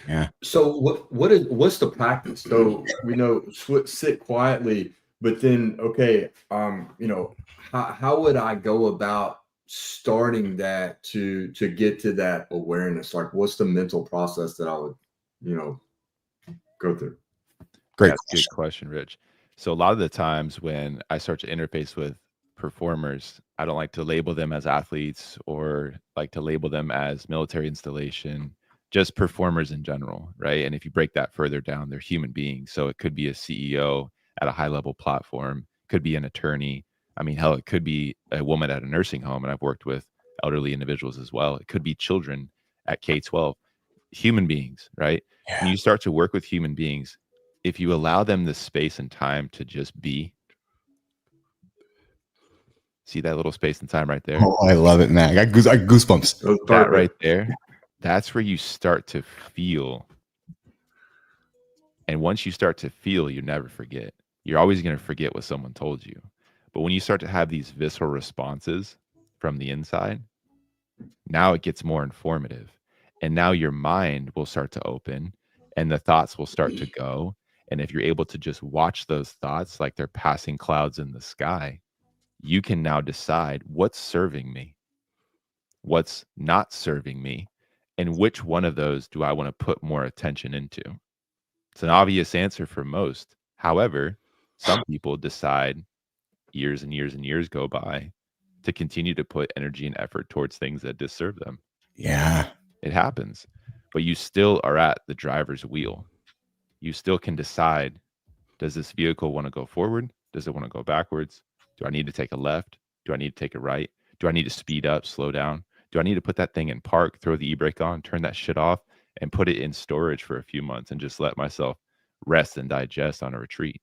Yeah. So what's the practice? So we know sit quietly, but then okay, how would I go about starting that to get to that awareness? Like, what's the mental process that I would, go through? Great That's a good question, Rich. So a lot of the times when I start to interface with performers, I don't like to label them as athletes or like to label them as military installation, just performers in general, right? And if you break that further down, they're human beings. So it could be a CEO at a high level platform, could be an attorney. I mean, hell, it could be a woman at a nursing home. And I've worked with elderly individuals as well. It could be children at K-12, human beings, right? Yeah. When you start to work with human beings, if you allow them the space and time to just be, see that little space and time right there? Oh, I love it, man. I got goosebumps. That right there, that's where you start to feel. And once you start to feel, you never forget. You're always going to forget what someone told you. But when you start to have these visceral responses from the inside, now it gets more informative. And now your mind will start to open and the thoughts will start to go. And if you're able to just watch those thoughts like they're passing clouds in the sky, you can now decide what's serving me, what's not serving me, and which one of those do I want to put more attention into. It's an obvious answer for most. However, some people decide years and years and years go by to continue to put energy and effort towards things that disserve them. Yeah. It happens. But you still are at the driver's wheel. You still can decide, does this vehicle want to go forward? Does it want to go backwards? Do I need to take a left? Do I need to take a right? Do I need to speed up, slow down? Do I need to put that thing in park, throw the e-brake on, turn that shit off, and put it in storage for a few months and just let myself rest and digest on a retreat?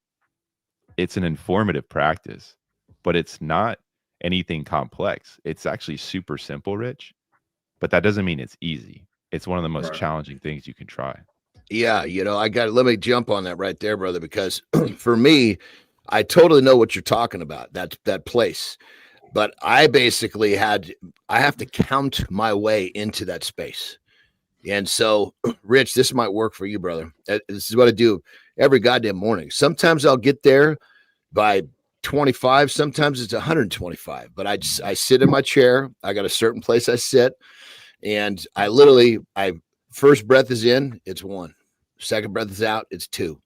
It's an informative practice, but it's not anything complex. It's actually super simple, Rich, but that doesn't mean it's easy. It's one of the most challenging things you can try. Yeah, let me jump on that right there, brother, because for me, I totally know what you're talking about, that place. But I basically I have to count my way into that space. And so, Rich, this might work for you, brother. This is what I do every goddamn morning. Sometimes I'll get there by 25, sometimes it's 125, but I sit in my chair. I got a certain place I sit, and I first breath is in, it's 1. Second breath is out, it's 2.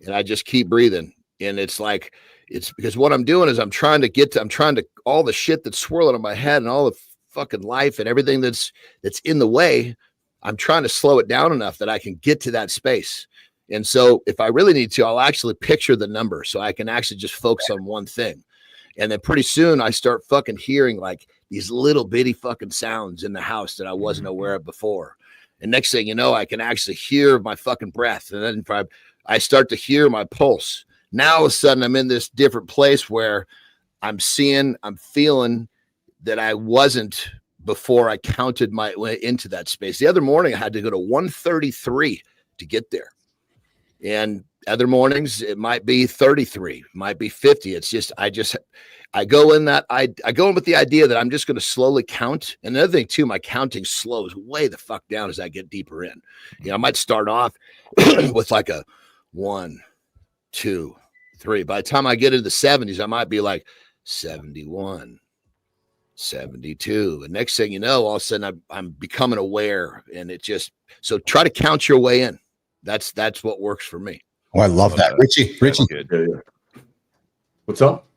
And I just keep breathing. And it's like, it's because what I'm doing is I'm trying to all the shit that's swirling in my head and all the fucking life and everything that's in the way, I'm trying to slow it down enough that I can get to that space. And so if I really need to, I'll actually picture the number so I can actually just focus on one thing. And then pretty soon I start fucking hearing like these little bitty fucking sounds in the house that I wasn't aware of before. And next thing you know, I can actually hear my fucking breath. And then I start to hear my pulse. Now all of a sudden I'm in this different place where I'm feeling that I wasn't before I counted my way into that space. The other morning I had to go to 133 to get there. And other mornings it might be 33, might be 50. It's just, I go in with the idea that I'm just going to slowly count. And another thing too, my counting slows way the fuck down as I get deeper in. You know, I might start off with like a 1, 2, 3. By the time I get into the 70s, I might be like 71, 72. And next thing you know, all of a sudden I'm becoming aware. And so try to count your way in. That's what works for me. Oh, I love that. Richie. Yeah. What's up?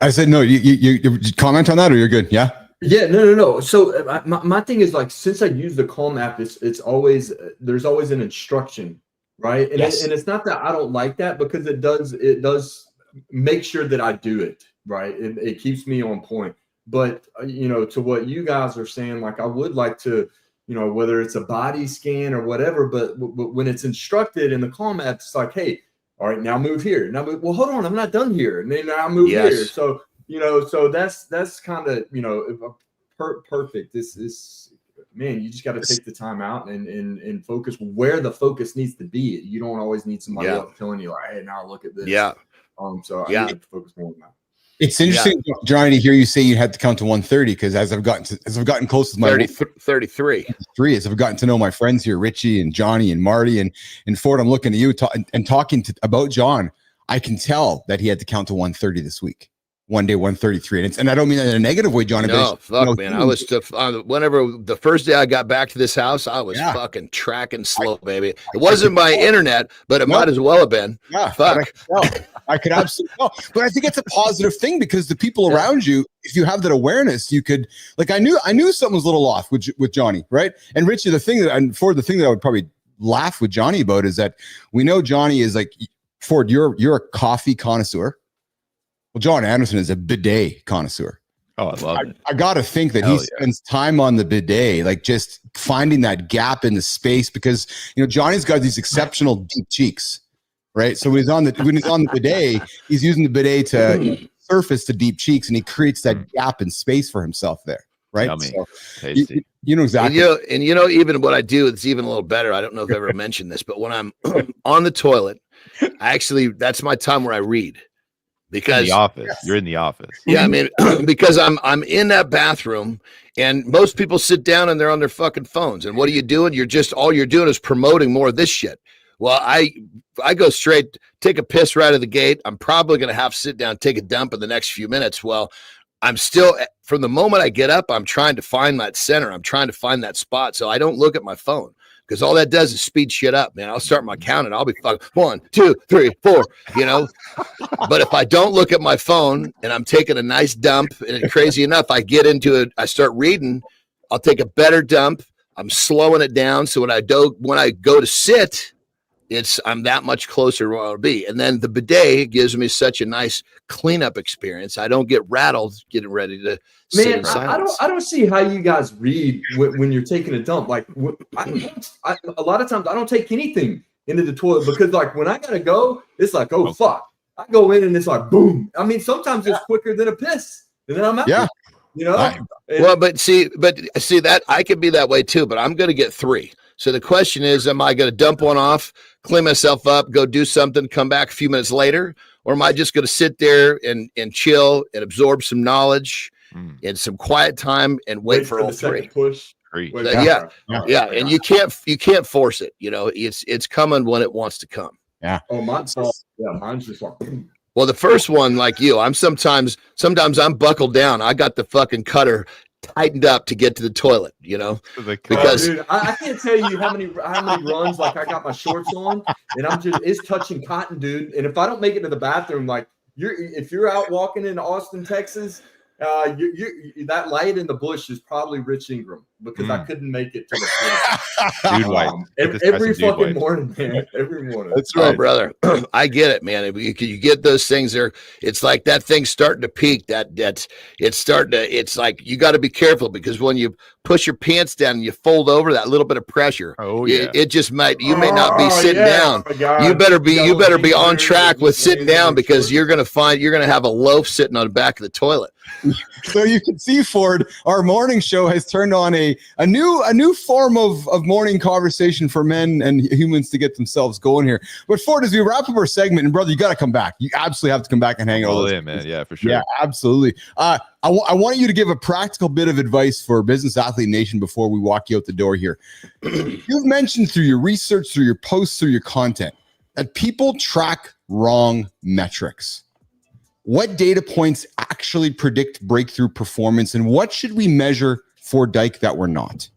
I said, no, you comment on that or you're good. Yeah. Yeah, no. So my thing is like, since I use the Calm app, it's always, there's always an instruction, right? And, Yes. and it's not that I don't like that, because it does make sure that I do it, right? It keeps me on point. But, to what you guys are saying, like I would like to, whether it's a body scan or whatever, but when it's instructed in the Calm app, it's like, hey, all right, now move here. Now, well, hold on, I'm not done here. And then I'll move here. So, so that's kind of, perfect. This is, man, you just got to take the time out and focus where the focus needs to be. You don't always need somebody else telling you, like, hey, now look at this. Yeah. So I need to focus more on that. It's interesting, Johnny, to hear you say you had to count to 130, because as I've gotten close to my 33, as I've gotten to know my friends here, Richie and Johnny and Marty and Ford, I'm looking at you and talking about John. I can tell that he had to count to 130 this week. One day 133, and I don't mean that in a negative way, Johnny. No, fuck, man. I was whenever the first day I got back to this house, I was fucking tracking slow, baby. It wasn't my internet, but it might as well have been. Yeah, fuck. I could absolutely tell. But I think it's a positive thing, because the people around you, if you have that awareness, you could, like, I knew something was a little off with Johnny, right? And Richie, the thing that I would probably laugh with Johnny about is that we know Johnny is like, Ford, you're a coffee connoisseur. Well, John Anderson is a bidet connoisseur. Oh, I love it. I got to think that he spends time on the bidet, like just finding that gap in the space, because, Johnny's got these exceptional deep cheeks, right? So when he's on the bidet, he's using the bidet to surface the deep cheeks, and he creates that gap in space for himself there, right? Yummy. So, tasty. You know exactly. And even what I do, it's even a little better. I don't know if I've ever mentioned this, but when I'm on the toilet, that's my time where I read. Because in the office, you're in the office. Yeah, I mean, because I'm in that bathroom, and most people sit down and they're on their fucking phones. And what are you doing? All you're doing is promoting more of this shit. Well, I go straight, take a piss right out of the gate. I'm probably going to have to sit down, take a dump in the next few minutes. Well, I'm still, from the moment I get up, I'm trying to find that center. I'm trying to find that spot. So I don't look at my phone, because all that does is speed shit up, man. I'll start my count and I'll be fucking 1, 2, 3, 4, But if I don't look at my phone and I'm taking a nice dump, and crazy enough, I get into it, I start reading, I'll take a better dump. I'm slowing it down. So when I go to sit, I'm that much closer to where I'll be. And then the bidet gives me such a nice cleanup experience. I don't get rattled getting ready to sit in silence. I don't see how you guys read when you're taking a dump. Like, a lot of times I don't take anything into the toilet, because like when I gotta go, it's like, oh fuck. I go in and it's like boom. I mean, sometimes it's quicker than a piss, and then I'm out. Yeah. Well, but see that I could be that way too, but I'm gonna get 3. So the question is, am I going to dump one off, clean myself up, go do something, come back a few minutes later? Or am I just going to sit there and chill and absorb some knowledge and some quiet time and wait for all 3? Push. Yeah. And you can't force it. It's coming when it wants to come. Yeah. Oh, mine's just like. Well, the first one, like you, sometimes I'm buckled down. I got the fucking cutter tightened up to get to the toilet, you know, because dude, I can't tell you how many runs, like I got my shorts on and it's touching cotton, dude. And if I don't make it to the bathroom, like if you're out walking in Austin, Texas, that light in the bush is probably Rich Ingram, because I couldn't make it to the Dude wipe. every fucking morning, man. Every morning. That's right, brother. I get it, man. You get those things there. It's like that thing's starting to peak. It's like you got to be careful, because when you push your pants down and you fold over, that little bit of pressure, it just you may not be sitting down. You better be on track with sitting down, because you're going to have a loaf sitting on the back of the toilet. So you can see, Ford, our morning show has turned on a new form of morning conversation for men and humans to get themselves going here. But Ford, as we wrap up our segment, and brother, you got to come back. You absolutely have to come back and hang out with us, man. Yeah, for sure. Yeah, absolutely. I want you to give a practical bit of advice for Business Athlete Nation before we walk you out the door here. You've mentioned through your research, through your posts, through your content, that people track wrong metrics. What data points actually predict breakthrough performance, and what should we measure for Dyke that we're not?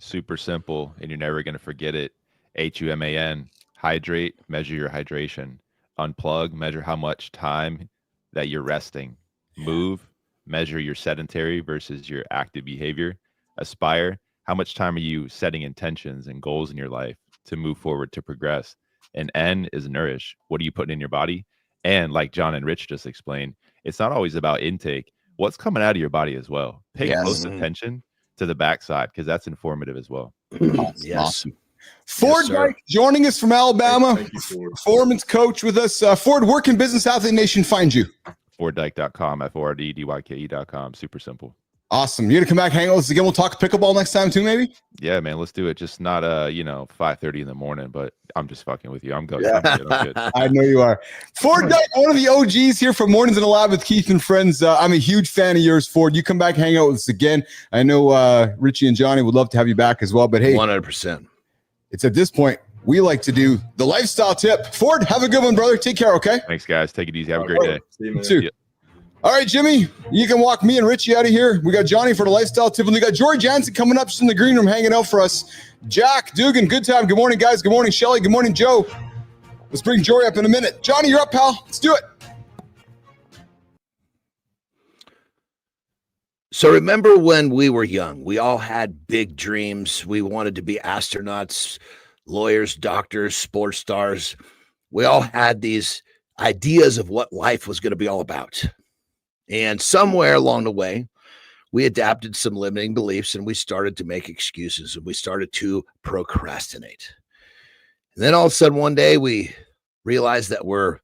Super simple, and you're never going to forget it. HUMAN, hydrate, measure your hydration. Unplug, measure how much time that you're resting. Move, measure your sedentary versus your active behavior. Aspire, how much time are you setting intentions and goals in your life to move forward, to progress? And N is nourish. What are you putting in your body? And like John and Rich just explained, it's not always about intake. What's coming out of your body as well? Pay close attention to the backside, because that's informative as well. Yes. Ford Dyke joining us from Alabama. Thank you, Ford. Performance coach with us. Ford, where can Business Athlete Nation find you? FordDyke.com, FORDDYKE.com. Super simple. Awesome. You're going to come back, hang out with us again. We'll talk pickleball next time too, maybe? Yeah, man, let's do it. Just not 5:30 in the morning, but I'm just fucking with you. I'm good. I'm good. I know you are. Ford Dyke, one of the OGs here for Mornings in the Lab with Keith and Friends. I'm a huge fan of yours, Ford. You come back, hang out with us again. I know Richie and Johnny would love to have you back as well, but hey, 100%. It's at this point we like to do the lifestyle tip. Ford, have a good one, brother. Take care, okay? Thanks, guys. Take it easy. Have a great day. See you, man. You too. All right, Jimmy, you can walk me and Richie out of here. We got Johnny for the lifestyle tip, and we got Jory Jansen coming up just in the green room hanging out for us. Jack Dugan, good time. Good morning, guys. Good morning, Shelly. Good morning, Joe. Let's bring Jory up in a minute. Johnny, you're up, pal. Let's do it. So remember when we were young, we all had big dreams. We wanted to be astronauts, lawyers, doctors, sports stars. We all had these ideas of what life was going to be all about. And somewhere along the way, we adapted some limiting beliefs and we started to make excuses and we started to procrastinate. And then all of a sudden one day we realized that we're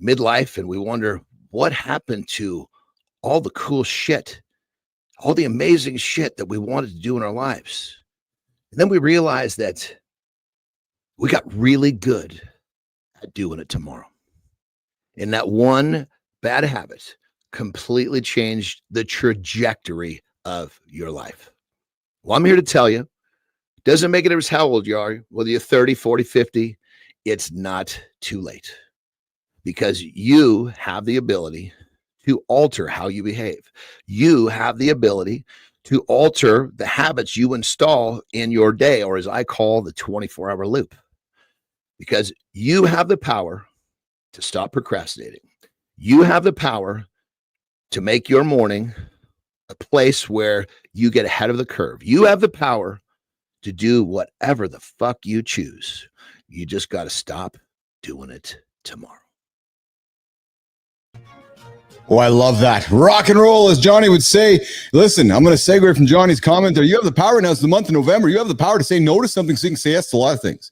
midlife and we wonder what happened to all the cool shit, all the amazing shit that we wanted to do in our lives. And then we realized that we got really good at doing it tomorrow. And that one bad habit completely changed the trajectory of your life. Well, I'm here to tell you, it doesn't make a difference how old you are, whether you're 30, 40, 50, it's not too late, because you have the ability to alter how you behave. You have the ability to alter the habits you install in your day, or as I call the 24-hour loop, because you have the power to stop procrastinating. You have the power to make your morning a place where you get ahead of the curve. You have the power to do whatever the fuck you choose. You just got to stop doing it tomorrow. Oh, I love that. Rock and roll, as Johnny would say. Listen, I'm going to segue from Johnny's comment there. You have the power now. It's the month of November. You have the power to say no to something so you can say yes to a lot of things.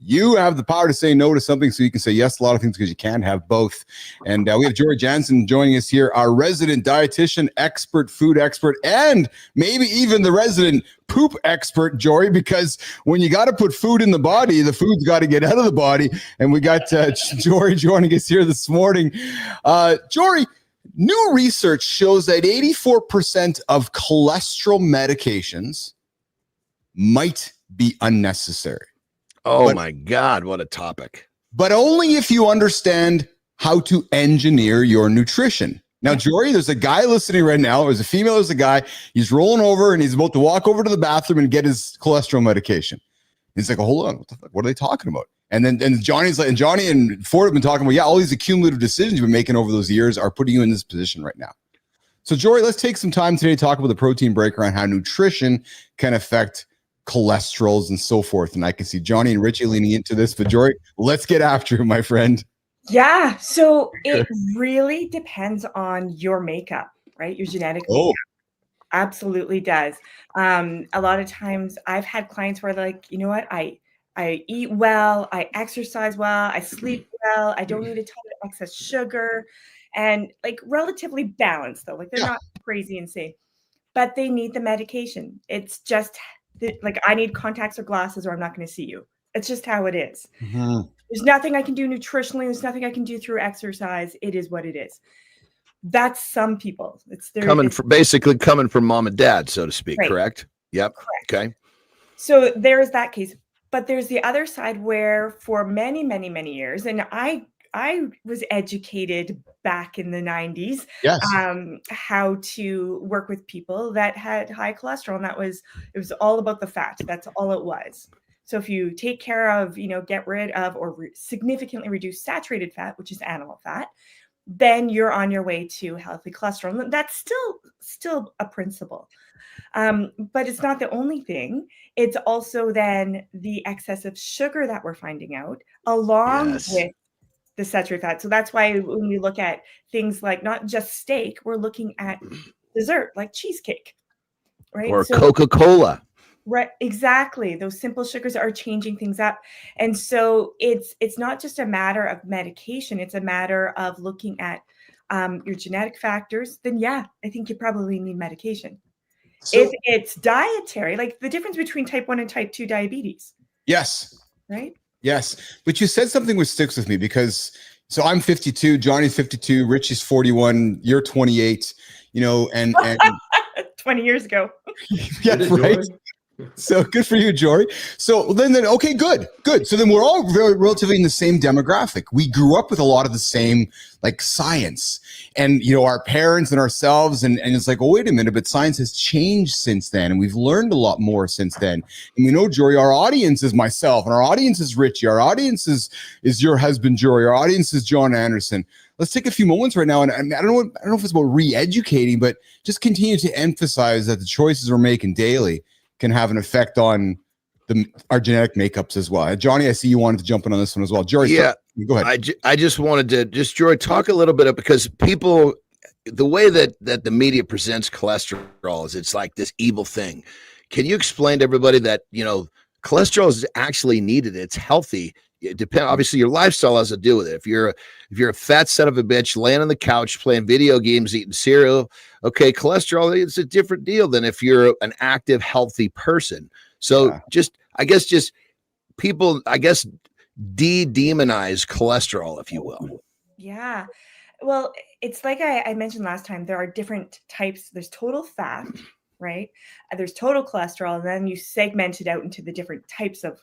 You have the power to say no to something so you can say yes to a lot of things, because you can't have both. And we have Jory Jansen joining us here, our resident dietitian expert, food expert, and maybe even the resident poop expert, Jory, because when you got to put food in the body, the food's got to get out of the body. And we got Jory joining us here this morning. Jory, new research shows that 84% of cholesterol medications might be unnecessary. Oh, my God, what a topic. But only if you understand how to engineer your nutrition. Now, Jory, there's a guy listening right now. There's a female, there's a guy. He's rolling over and he's about to walk over to the bathroom and get his cholesterol medication. He's like, hold on, what are they talking about? And Johnny's like, and Johnny and Ford have been talking about, all these accumulative decisions you've been making over those years are putting you in this position right now. So, Jory, let's take some time today to talk about the protein breaker on how nutrition can affect cholesterols and so forth. And I can see Jonny and Richie leaning into this, but Jory, let's get after it, my friend. Yeah. So it really depends on your makeup, right? Your genetic makeup. Absolutely does. A lot of times I've had clients where they're like, you know what? I eat well, I exercise well, I sleep well, I don't need a ton of excess sugar, and like relatively balanced though. Like they're not crazy insane, but they need the medication. It's just like I need contacts or glasses or I'm not going to see you. It's just how it is. Mm-hmm. There's nothing I can do nutritionally. There's nothing I can do through exercise. It is what it is. That's some people. It's basically coming from mom and dad, so to speak. Right. Correct. Yep. Correct. Okay. So there's that case, but there's the other side where for many, many, many years, and I was educated back in the 90s, how to work with people that had high cholesterol, and it was all about the fat. That's all it was. So if you take care of, get rid of or significantly reduce saturated fat, which is animal fat, then you're on your way to healthy cholesterol. That's still a principle. But it's not the only thing. It's also then the excessive sugar that we're finding out along with the saturated fat. So that's why when we look at things like not just steak, we're looking at dessert like cheesecake, right? Or Coca-Cola. Right, exactly. Those simple sugars are changing things up. And so it's not just a matter of medication. It's a matter of looking at your genetic factors. Then, I think you probably need medication. So, if it's dietary, like the difference between type 1 and type 2 diabetes. Yes. Right? Yes. But you said something which sticks with me because, so I'm 52, Johnny's 52, Richie's 41, you're 28, and 20 years ago. Yeah, right. So good for you, Jory. So then, okay, good. So then we're all relatively in the same demographic. We grew up with a lot of the same, like science and, our parents and ourselves. And it's like, oh, wait a minute, but science has changed since then. And we've learned a lot more since then. And we know, Jory, our audience is myself and our audience is Richie. Our audience is your husband, Jory. Our audience is John Anderson. Let's take a few moments right now. And I don't know if it's about re-educating, but just continue to emphasize that the choices we're making daily can have an effect on our genetic makeups as well. Johnny, I see you wanted to jump in on this one as well. Jory, go ahead. I just wanted to Jory, talk a little bit because people, the way that the media presents cholesterol is it's like this evil thing. Can you explain to everybody that, cholesterol is actually needed? It's healthy. It depends. Obviously, your lifestyle has to do with it. If you're a fat son of a bitch laying on the couch playing video games, eating cereal, okay, cholesterol is a different deal than if you're an active, healthy person. So people, de-demonize cholesterol, if you will. Yeah. Well, it's like I mentioned last time, there are different types. There's total fat, right? There's total cholesterol, and then you segment it out into the different types of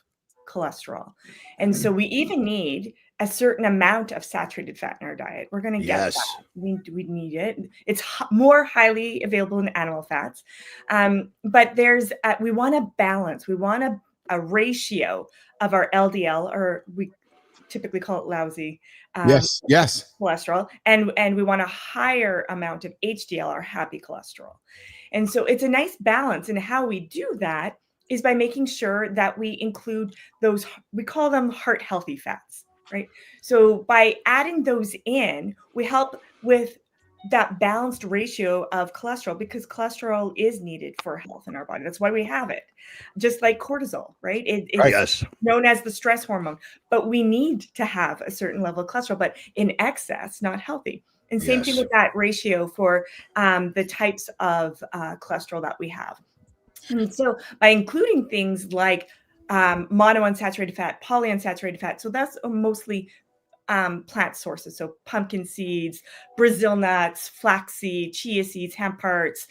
cholesterol. And so we even need a certain amount of saturated fat in our diet. We're going to get that. We need it. It's more highly available in animal fats. But we want a balance. We want a ratio of our LDL, or we typically call it lousy. Cholesterol. And we want a higher amount of HDL, or happy cholesterol. And so it's a nice balance. And how we do that is by making sure that we include those, we call them heart healthy fats, right? So by adding those in, we help with that balanced ratio of cholesterol, because cholesterol is needed for health in our body. That's why we have it. Just like cortisol, right? It's known as the stress hormone, but we need to have a certain level of cholesterol, but in excess, not healthy. And same thing with that ratio for the types of cholesterol that we have. And so by including things like monounsaturated fat, polyunsaturated fat, so that's mostly plant sources. So pumpkin seeds, Brazil nuts, flaxseed, chia seeds, hemp hearts,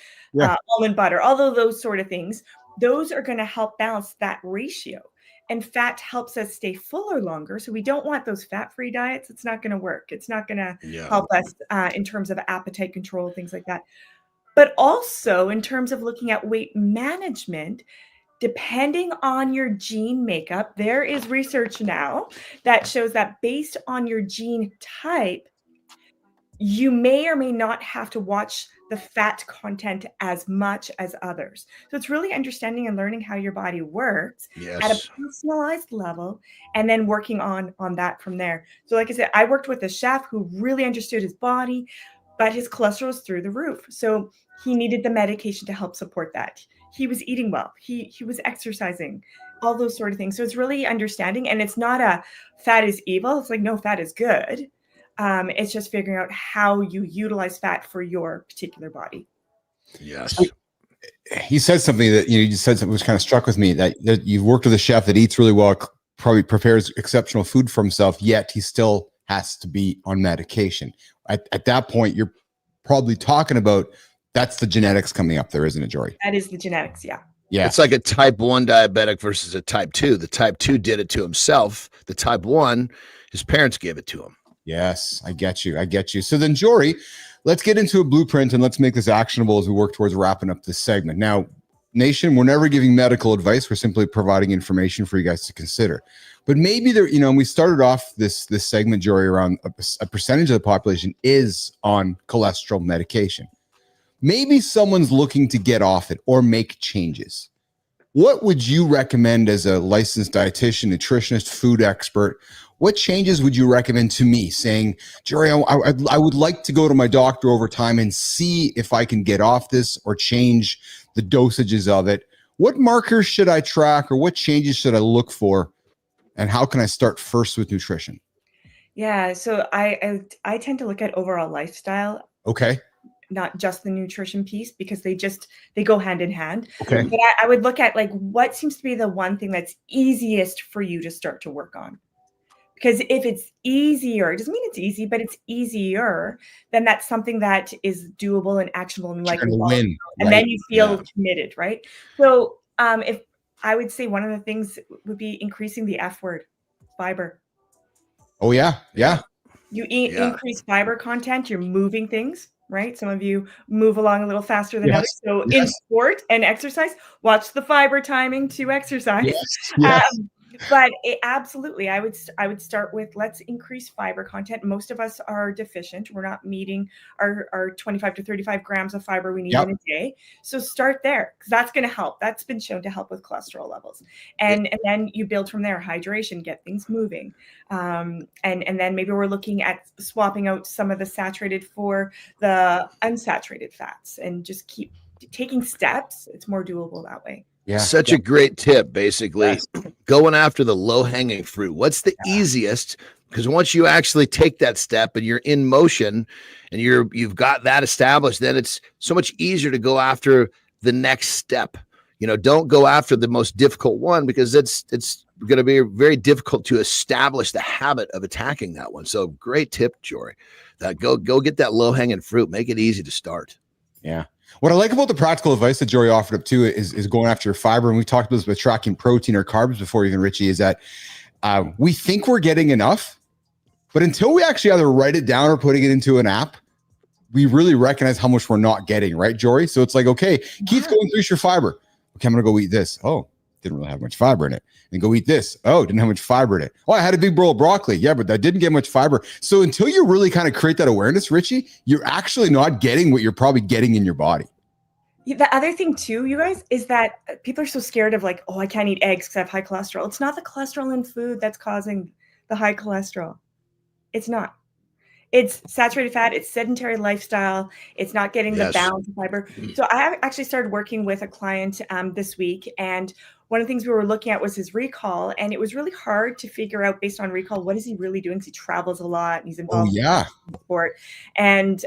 almond butter, all of those sort of things. Those are going to help balance that ratio. and fat helps us stay fuller longer. So we don't want those fat-free diets. It's not going to work. It's not going to help us in terms of appetite control, things like that. But also in terms of looking at weight management, depending on your gene makeup, there is research now that shows that based on your gene type, you may or may not have to watch the fat content as much as others. So it's really understanding and learning how your body works at a personalized level, and then working on that from there. So like I said, I worked with a chef who really understood his body, but his cholesterol was through the roof. So he needed the medication to help support that. He was eating well. He was exercising, all those sort of things. So it's really understanding, and it's not a fat is evil. It's like, no, fat is good. It's just figuring out how you utilize fat for your particular body. Yes. He said something that, you just said something which kind of struck with me, that you've worked with a chef that eats really well, probably prepares exceptional food for himself, yet he still has to be on medication. At that point, you're probably talking about that's the genetics coming up there, isn't it, Jory? That is the genetics. Yeah. Yeah. It's like a type 1 diabetic versus a type 2. The type 2 did it to himself. The type 1, his parents gave it to him. Yes, I get you. So then, Jory, let's get into a blueprint and let's make this actionable as we work towards wrapping up this segment. Now, nation, we're never giving medical advice. We're simply providing information for you guys to consider. But maybe there, we started off this segment, Jory, around a percentage of the population is on cholesterol medication. Maybe someone's looking to get off it or make changes. What would you recommend as a licensed dietitian, nutritionist, food expert? What changes would you recommend to me, saying, Jory, I would like to go to my doctor over time and see if I can get off this or change the dosages of it? What markers should I track, or what changes should I look for? And how can I start first with nutrition? Yeah. So I tend to look at overall lifestyle. Okay. Not just the nutrition piece, because they go hand in hand. Okay. But I would look at like what seems to be the one thing that's easiest for you to start to work on. Because if it's easier, it doesn't mean it's easy, but it's easier, then that's something that is doable and actionable and like win, and then you feel committed, right? So if I would say one of the things would be increasing the F word, fiber. Oh yeah. Yeah. You increase fiber content, you're moving things, right? Some of you move along a little faster than others. So in sport and exercise, watch the fiber timing to exercise. Yes. But absolutely, I would start with, let's increase fiber content. Most of us are deficient. We're not meeting our 25 to 35 grams of fiber we need in a day. So start there, because that's going to help. That's been shown to help with cholesterol levels. And then you build from there, hydration, get things moving. And then maybe we're looking at swapping out some of the saturated for the unsaturated fats, and just keep taking steps. It's more doable that way. Yeah. Such a great tip, basically. Going after the low-hanging fruit. What's the easiest? Because once you actually take that step and you're in motion and you've got that established, then it's so much easier to go after the next step. Don't go after the most difficult one, because it's going to be very difficult to establish the habit of attacking that one. So great tip, Jory. Go get that low-hanging fruit. Make it easy to start. Yeah. What I like about the practical advice that Jory offered up too is going after your fiber. And we talked about this with tracking protein or carbs before, even, Richie, is that we think we're getting enough, but until we actually either write it down or putting it into an app, we really recognize how much we're not getting, right, Jory? So it's like, okay, Keith, go increase your fiber. Okay, I'm going to go eat this. Oh, didn't really have much fiber in it. And go eat this. Oh, didn't have much fiber in it. Oh, I had a big bowl of broccoli. Yeah, but that didn't get much fiber. So until you really kind of create that awareness, Richie, you're actually not getting what you're probably getting in your body. The other thing too, you guys, is that people are so scared of like, oh, I can't eat eggs because I have high cholesterol. It's not the cholesterol in food that's causing the high cholesterol. It's not. It's saturated fat. It's sedentary lifestyle. It's not getting the balance of fiber. So I actually started working with a client this week, and one of the things we were looking at was his recall, and it was really hard to figure out based on recall, what is he really doing? Because he travels a lot and he's involved in sport. And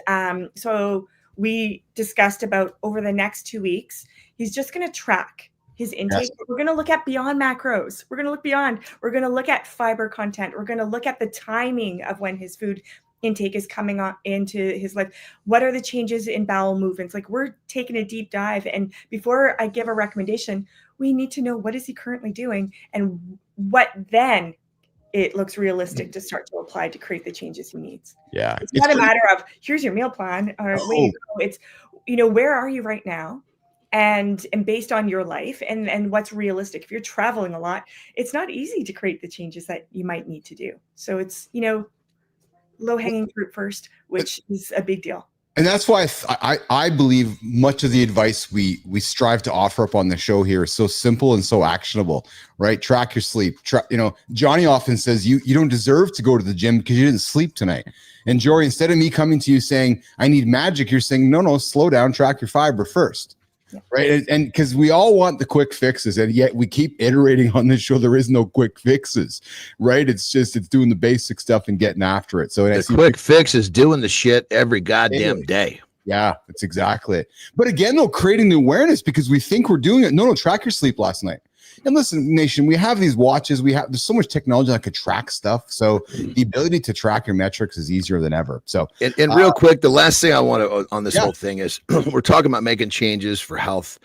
so we discussed about over the next 2 weeks, he's just going to track his intake. We're going to look at beyond macros. We're going to look beyond. We're going to look at fiber content. We're going to look at the timing of when his food intake is coming on into his life. What are the changes in bowel movements? Like, we're taking a deep dive. And before I give a recommendation, we need to know, what is he currently doing, and what then it looks realistic to start to apply to create the changes he needs. Yeah. It's not a matter of, here's your meal plan, or it's, where are you right now? And based on your life and what's realistic. If you're traveling a lot, it's not easy to create the changes that you might need to do. So it's, low hanging fruit first, which is a big deal. And that's why I believe much of the advice we strive to offer up on the show here is so simple and so actionable, right? Track your sleep. Jonny often says you don't deserve to go to the gym because you didn't sleep tonight. And Jory, instead of me coming to you saying I need magic, you're saying no, slow down, track your fiber first. Yeah. Right. And because we all want the quick fixes, and yet we keep iterating on this show. There is no quick fixes, right? It's doing the basic stuff and getting after it. So the quick fix is doing the shit every goddamn day. Yeah, that's exactly it. But again, though, creating the awareness, because we think we're doing it. No, track your sleep last night. And listen, nation, we have these watches. There's so much technology that could track stuff. So the ability to track your metrics is easier than ever. So, and real quick, the last thing I want to on this whole thing is we're talking about making changes for health.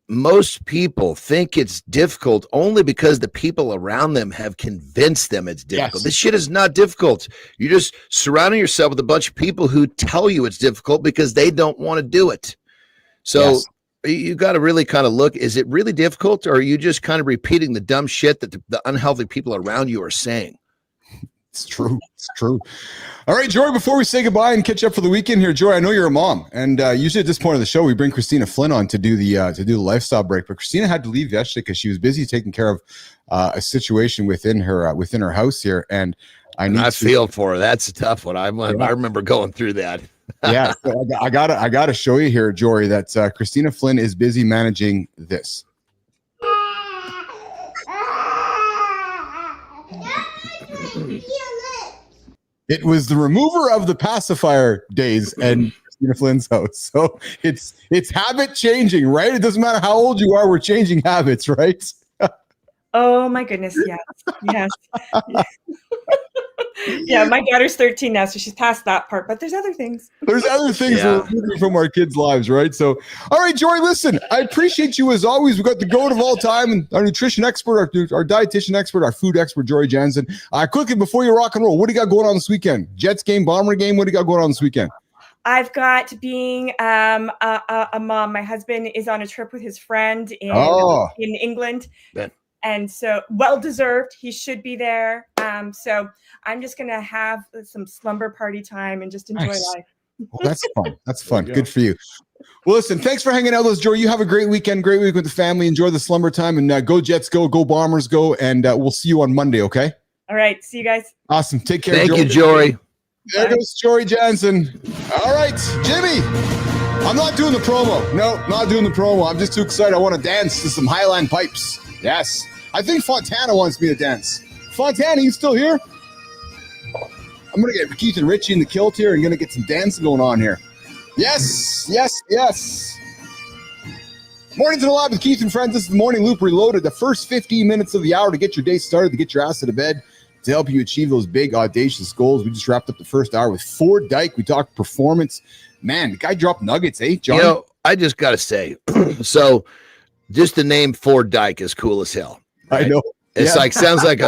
Most people think it's difficult only because the people around them have convinced them it's difficult. Yes. This shit is not difficult. You're just surrounding yourself with a bunch of people who tell you it's difficult because they don't want to do it. So you got to really kind of look, is it really difficult, or are you just kind of repeating the dumb shit that the unhealthy people around you are saying? It's true. It's true. All right, Jory, before we say goodbye and catch up for the weekend here, Jory, I know you're a mom, and usually at this point of the show, we bring Christina Flynn on to do the lifestyle break. But Christina had to leave yesterday because she was busy taking care of a situation within her house here. And I feel for her. That's a tough one. I remember going through that. Yeah, so I gotta show you here, Jory, that Christina Flynn is busy managing this. It was the remover of the pacifier days and Christina Flynn's house. So it's habit changing, right? It doesn't matter how old you are, we're changing habits, right? Oh my goodness, yes. Yeah, my daughter's 13 now, so she's past that part, but there's other ththings. There's other things that we're moving from our kids' lives, right? So, all right, Jory, listen, I appreciate you as always. We've got the GOAT of all time, and our nutrition expert, our dietitian expert, our food expert, Jory Jansen. Quickly, before you rock and roll, what do you got going on this weekend? Jets game, Bomber game, what do you got going on this weekend? I've got being a mom. My husband is on a trip with his friend in England. And so well-deserved. He should be there. So I'm just going to have some slumber party time and just enjoy life. Well, that's fun. That's fun. Good for you. Well, listen, thanks for hanging out with us, Jory. You have a great weekend, great week with the family. Enjoy the slumber time, and go Jets, go Bombers, go. And we'll see you on Monday, okay? All right. See you guys. Awesome. Take care. Thank you, Jory. There goes Jory Jansen. All right, Jimmy. I'm not doing the promo. No, not doing the promo. I'm just too excited. I want to dance to some Highline pipes. Yes. I think Fontana wants me to dance. Fontana, you still here? I'm going to get Keith and Richie in the kilt here and going to get some dancing going on here. Yes, yes, yes. Morning to the Live with Keith and friends. This is the Morning Loop Reloaded, the first 15 minutes of the hour to get your day started, to get your ass out of bed, to help you achieve those big, audacious goals. We just wrapped up the first hour with Ford Dyke. We talked performance. Man, the guy dropped nuggets, eh, John? You know, I just got to say, so just the name Ford Dyke is cool as hell. Right? I know. It's like sounds like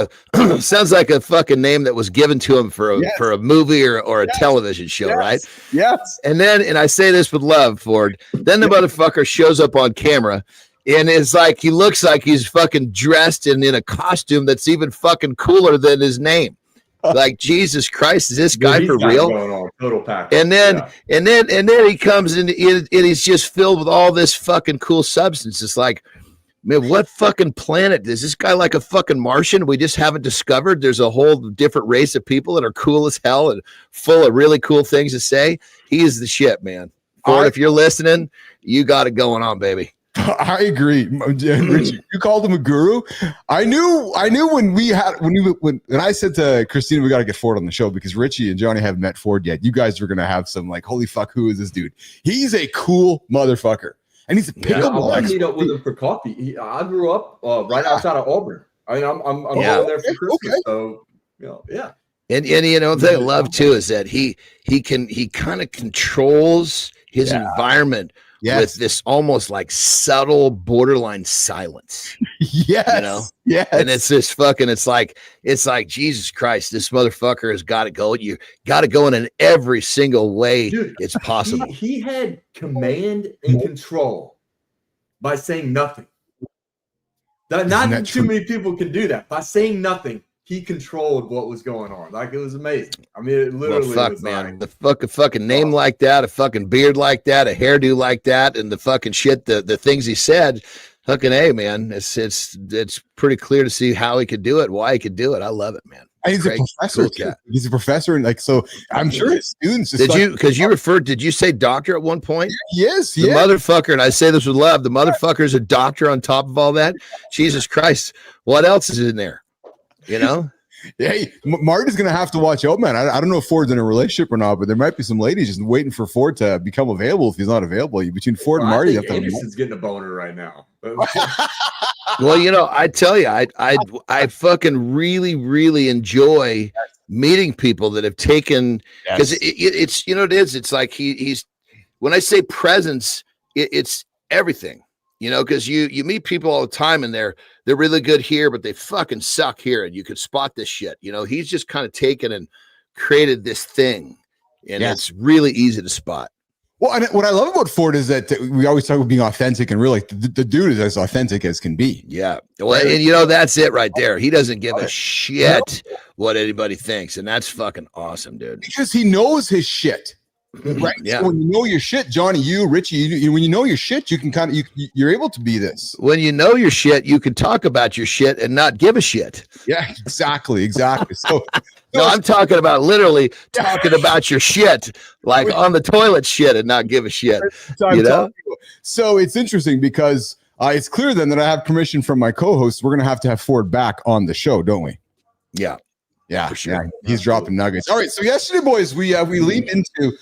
a fucking name that was given to him for a movie or a television show, right? Yes. And I say this with love, Ford. Then the motherfucker shows up on camera, and it's like he looks like he's fucking dressed in a costume that's even fucking cooler than his name. Like, Jesus Christ, is this guy for real? Total package. And then he comes in and he's just filled with all this fucking cool substance. It's like, man, what fucking planet is this guy? Like a fucking Martian we just haven't discovered? There's a whole different race of people that are cool as hell and full of really cool things to say. He is the shit, man. Ford, if you're listening, you got it going on, baby. I agree. Richie, you called him a guru. I knew when I said to Christina, we got to get Ford on the show because Richie and Johnny haven't met Ford yet. You guys are going to have some like, holy fuck, who is this dude? He's a cool motherfucker. And he's a pickleball. I want to meet up with him for coffee. I grew up right outside of Auburn. I mean, I'm going there for Christmas. Okay. So, yeah. And you know, the thing I love too is that he kind of controls his environment with this almost like subtle borderline silence. Yes. You know? Yes. And it's this fucking, it's like Jesus Christ, this motherfucker has got to go. You got to go in every single way it's possible. He had command and control by saying nothing. Not too many people can do that. By saying nothing, he controlled what was going on. Like, it was amazing. I mean, it literally was man. The fucking name like that, a fucking beard like that, a hairdo like that, and the fucking shit, the things he said. Fucking A, man. It's pretty clear to see how he could do it, why he could do it. I love it, man. And he's a professor. Cool. He's a professor, and like, so I'm sure his students. Did you say doctor at one point? Yes, the motherfucker, and I say this with love. The motherfucker is a doctor on top of all that. Jesus Christ, what else is in there? You know. Hey, Marty's gonna have to watch out, man. I don't know if Ford's in a relationship or not, but there might be some ladies just waiting for Ford to become available. If he's not available, between Ford and Marty, Anderson's getting a boner right now. Well, you know, I tell you, I fucking really enjoy meeting people that have taken, because it's you know, it's like he's when I say presence, it's everything. You know, because you meet people all the time and they're really good here, but they fucking suck here, and you could spot this shit. You know, he's just kind of taken and created this thing, and it's really easy to spot. Well, and what I love about Ford is that we always talk about being authentic, and really, the dude is as authentic as can be. Yeah, well, and you know, that's it right there. He doesn't give a shit what anybody thinks, and that's fucking awesome, dude. Because he knows his shit. Right. Yeah. So when you know your shit, Johnny, Richie, when you know your shit, you can kind of you're able to be this. When you know your shit, you can talk about your shit and not give a shit. Yeah, exactly. So no, I'm talking about literally talking about your shit, like on the toilet shit, and not give a shit. You know. So it's interesting because it's clear then that I have permission from my co-host. We're gonna have Ford back on the show, don't we? Yeah. Yeah, for sure. Yeah, he's dropping nuggets. All right. So yesterday, boys, we leaned into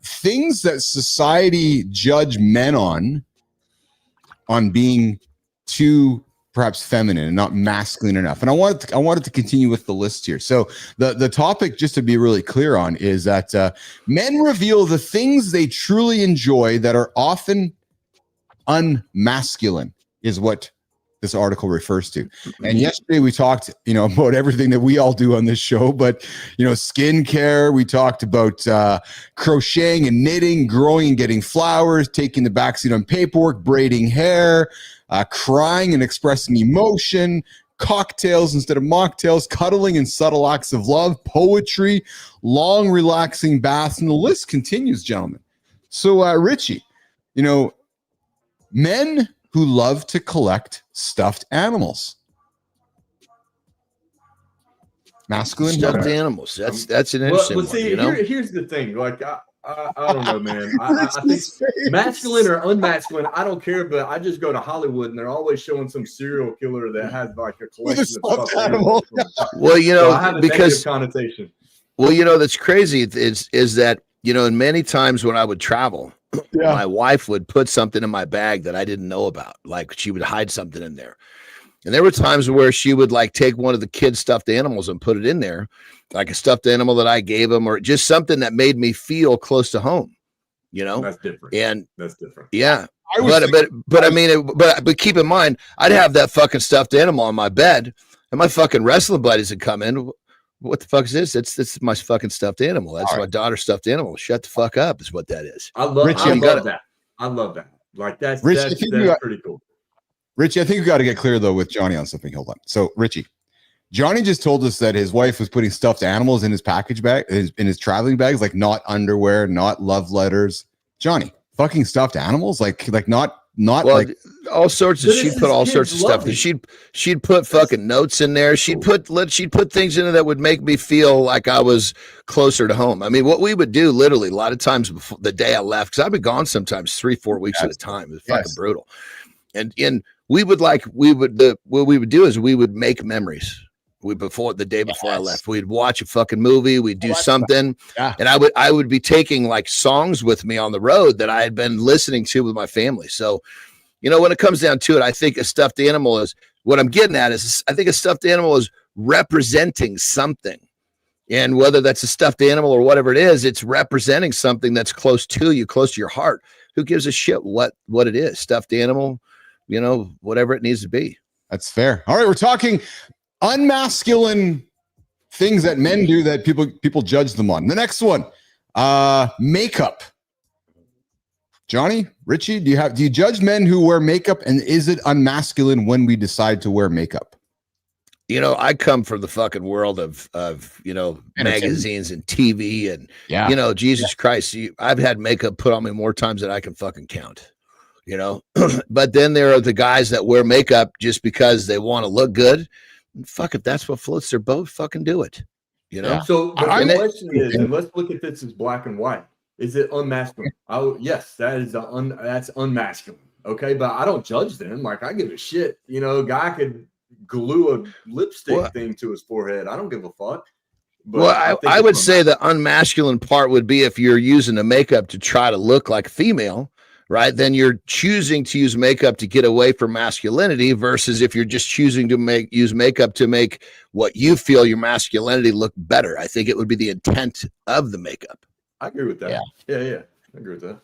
things that society judge men on being too perhaps feminine and not masculine enough. And I wanted to continue with the list here. So the topic, just to be really clear on, is that men reveal the things they truly enjoy that are often unmasculine, is what this article refers to. And yesterday we talked, about everything that we all do on this show, but, skincare. We talked about crocheting and knitting, growing and getting flowers, taking the backseat on paperwork, braiding hair, crying and expressing emotion, cocktails instead of mocktails, cuddling and subtle acts of love, poetry, long relaxing baths, and the list continues, gentlemen. So, Richie, men who love to collect stuffed animals. Masculine stuffed animals. That's an interesting one. See, here's the thing. Like, I don't know, man. I think masculine or unmasculine, I don't care, but I just go to Hollywood and they're always showing some serial killer that has like a collection of stuffed animals. Well, so I have a negative connotation. Well, that's crazy is that, and many times when I would travel, my wife would put something in my bag that I didn't know about. Like, she would hide something in there. And there were times where she would like take one of the kids' stuffed animals and put it in there, like a stuffed animal that I gave him, or just something that made me feel close to home, That's different. And that's different. Yeah. But keep in mind, I'd have that fucking stuffed animal on my bed, and my fucking wrestling buddies would come in. What the fuck is this? It's my fucking stuffed animal. That's my daughter's stuffed animal. Shut the fuck up is what that is. I love that. I love that. Like, that's pretty cool. Richie, I think we got to get clear though with Johnny on something. Hold on. So, Richie, Johnny just told us that his wife was putting stuffed animals in his package bag, in his traveling bags, like not underwear, not love letters. Johnny, fucking stuffed animals, like not like all sorts of. She'd put all sorts of stuff. She'd put fucking notes in there. She'd put things in there that would make me feel like I was closer to home. I mean, what we would do literally a lot of times before the day I left, because I'd be gone sometimes 3-4 weeks at a time. It was fucking brutal. And what we would do is we would make memories. Before the day before I left, we'd watch a fucking movie, we'd do something. And I would be taking like songs with me on the road that I had been listening to with my family. So, when it comes down to it, I think a stuffed animal is what I'm getting at is I think a stuffed animal is representing something. And whether that's a stuffed animal or whatever it is, it's representing something that's close to you, close to your heart. Who gives a shit what it is? Stuffed animal, whatever it needs to be. That's fair. All right, we're talking unmasculine things that men do that people judge them on. The next one, makeup. Jonny, Richie, do you judge men who wear makeup, and is it unmasculine when we decide to wear makeup? I come from the fucking world of magazines and TV and Jesus Christ, I've had makeup put on me more times than I can fucking count. But then there are the guys that wear makeup just because they want to look good. Fuck, if that's what floats their boat, fucking do it. So the question is, and let's look at this as black and white. Is it unmasculine? Yes, that's unmasculine. Okay, but I don't judge them. Like, I give a shit. Guy could glue a lipstick thing to his forehead. I don't give a fuck. But I would say the unmasculine part would be if you're using the makeup to try to look like a female, right? Then you're choosing to use makeup to get away from masculinity versus if you're just choosing to use makeup to make what you feel your masculinity look better. I think it would be the intent of the makeup. I agree with that. Yeah. I agree with that.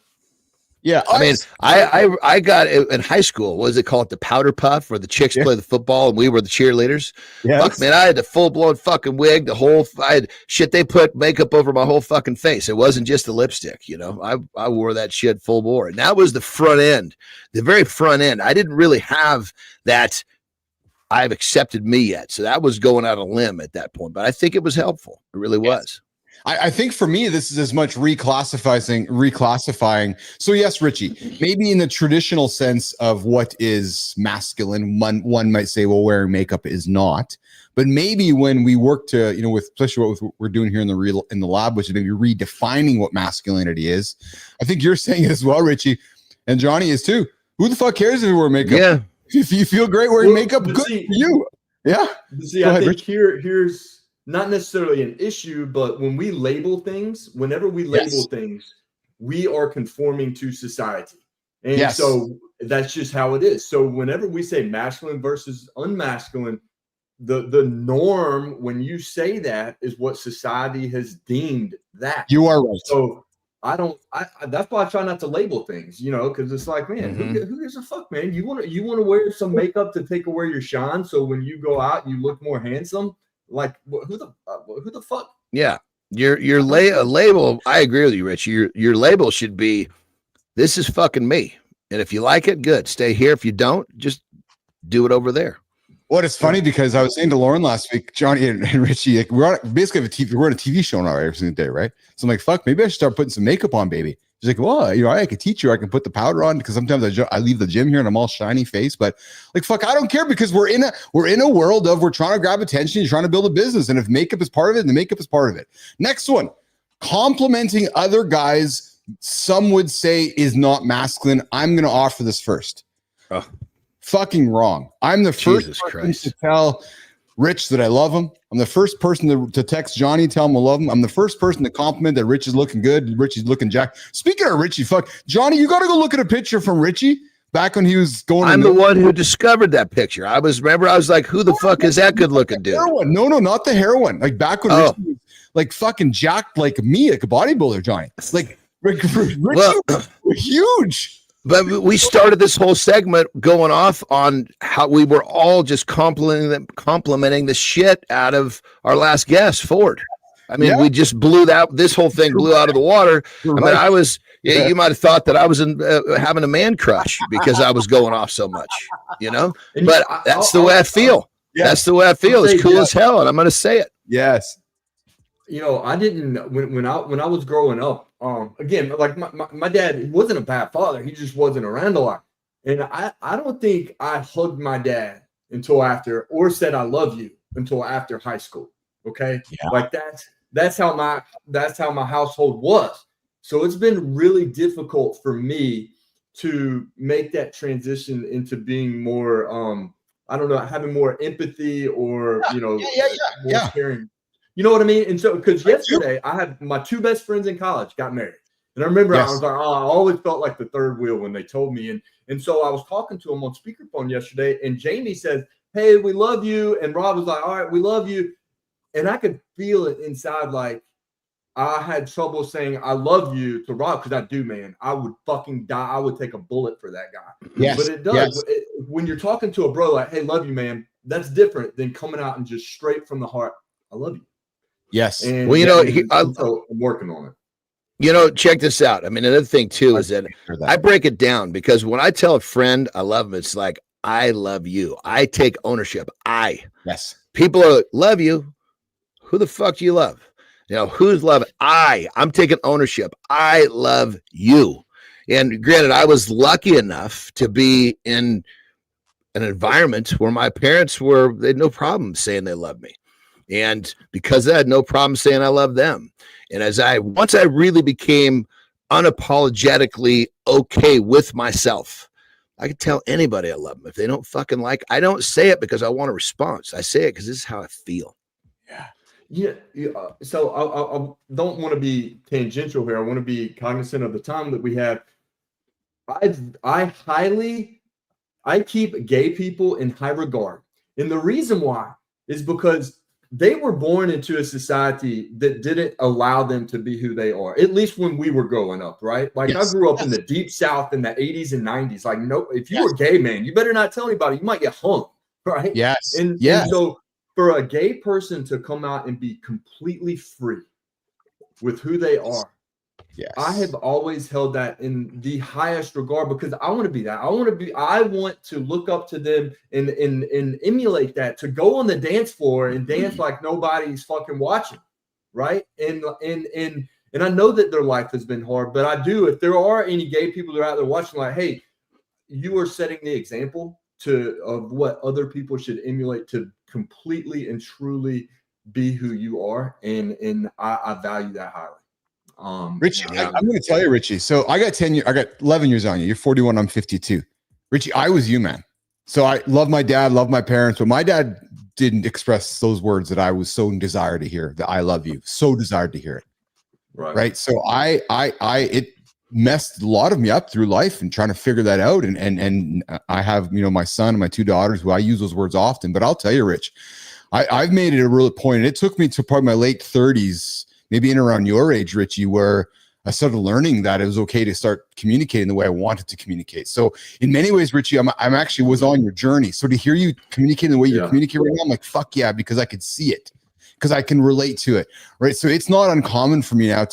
Yeah. I mean, I got it in high school. What is it called? The powder puff, where the chicks play the football and we were the cheerleaders. Yes. Fuck, man, I had the full blown fucking wig, they put makeup over my whole fucking face. It wasn't just the lipstick, I wore that shit full bore. And that was the front end, the very front end. I didn't really have that I've accepted me yet. So that was going out on a limb at that point, but I think it was helpful. It really was. I think for me, this is as much reclassifying. So yes, Richie, maybe in the traditional sense of what is masculine, one might say, well, wearing makeup is not. But maybe when we work to, especially what we're doing here in the lab, which is maybe redefining what masculinity is. I think you're saying it as well, Richie, and Jonny is too. Who the fuck cares if you wear makeup? Yeah. If you feel great wearing makeup, good for you. Yeah. See, I think here's not necessarily an issue, but when we label things, whenever we label things, we are conforming to society. And so that's just how it is. So whenever we say masculine versus unmasculine, the norm when you say that is what society has deemed that. You are right. So that's why I try not to label things, because it's like, man, who gives a fuck, man? You want to wear some makeup to take away your shine, so when you go out, you look more handsome. Like, who the fuck? Yeah, your label. I agree with you, Rich. Your label should be, this is fucking me, and if you like it, good. Stay here. If you don't, just do it over there. What is funny, because I was saying to Lauren last week, Jonny and Richie, like, we're on a TV show now every single day, right? So I'm like, fuck, maybe I should start putting some makeup on, baby. She's like, well, I can teach you. I can put the powder on, because sometimes I leave the gym here and I'm all shiny face. But like, fuck, I don't care, because we're in a world of, we're trying to grab attention. You're trying to build a business, and if makeup is part of it, then makeup is part of it. Next one, complimenting other guys, some would say is not masculine. I'm going to offer this first. Oh. Fucking wrong. I'm the first person to tell Rich that I love him. I'm the first person to text Jonny, tell him I love him. I'm the first person to compliment that Rich is looking good. Richie's looking jacked. Speaking of Richie, fuck, Jonny, you got to go look at a picture from Richie back when he was going. I'm the one who discovered that picture. I was like, who the fuck is that good looking dude? Heroin. No, not the heroin. Like back when Richie was like fucking jacked like me, like a bodybuilder, Jonny. Like Richie was huge. But we started this whole segment going off on how we were all just complimenting the shit out of our last guest, Ford. I mean, we just this whole thing blew out of the water. I mean, you might have thought that I was having a man crush because I was going off so much, but that's the way I feel. That's the way I feel. It's cool as hell. And I'm going to say it. Yes. I didn't, when I was growing up, again, like my dad, he wasn't a bad father. He just wasn't around a lot. And I don't think I hugged my dad until after, or said I love you until after high school. Okay. Yeah. Like that's how my household was. So it's been really difficult for me to make that transition into being more, I don't know, having more empathy or, more caring. You know what I mean? And so, because yesterday I had my two best friends in college got married. And I remember I was like, I always felt like the third wheel when they told me. And so I was talking to them on speakerphone yesterday, and Jamie says, hey, we love you. And Rob was like, all right, we love you. and I could feel it inside. Like I had trouble saying I love you to Rob, because I do, man. I would fucking die. I would take a bullet for that guy. Yes, but it does. When you're talking to a bro like, hey, love you, man, that's different than coming out and just straight from the heart, I love you. Yes. And Well, so I'm working on it. Check this out. I mean, another thing too is that I break it down, because when I tell a friend I love him, it's like, I love you. I take ownership. Yes. People are like, love you. Who the fuck do you love? Who's loving? I'm taking ownership. I love you. And granted, I was lucky enough to be in an environment where my parents they had no problem saying they love me. And because I had no problem saying I love them. And once I really became unapologetically okay with myself, I could tell anybody I love them. If they don't fucking I don't say it because I want a response. I say it because this is how I feel. Yeah. So I don't want to be tangential here. I want to be cognizant of the time that we have. I keep gay people in high regard. And the reason why is because they were born into a society that didn't allow them to be who they are, at least when we were growing up, right? Like I grew up in the deep South in the 80s and 90s. Like, no, if you were gay, man, you better not tell anybody. You might get hung, right? Yes. And so for a gay person to come out and be completely free with who they are, I have always held that in the highest regard, because I want to be that. I want to look up to them and emulate that, to go on the dance floor and dance like nobody's fucking watching, right? And I know that their life has been hard, but I do. If there are any gay people that are out there watching, like, hey, you are setting the example of what other people should emulate, to completely and truly be who you are, and I value that highly. Richie, I'm going to tell you, Richie. So I got 11 years on you. You're 41. I'm 52. Richie, I was you, man. So I love my dad, love my parents, but my dad didn't express those words that I was so desired to hear, that I love you, so desired to hear it. Right. So it messed a lot of me up through life and trying to figure that out. And I have, my son and my 2 daughters who I use those words often, but I'll tell you, Rich, I've made it a real point. And it took me to probably my late 30s, maybe in around your age, Richie, where I started learning that it was okay to start communicating the way I wanted to communicate. So in many ways, Richie, I'm actually was on your journey. So to hear you communicating the way you communicate right now, I'm like, fuck yeah, because I could see it, because I can relate to it. Right. So it's not uncommon for me now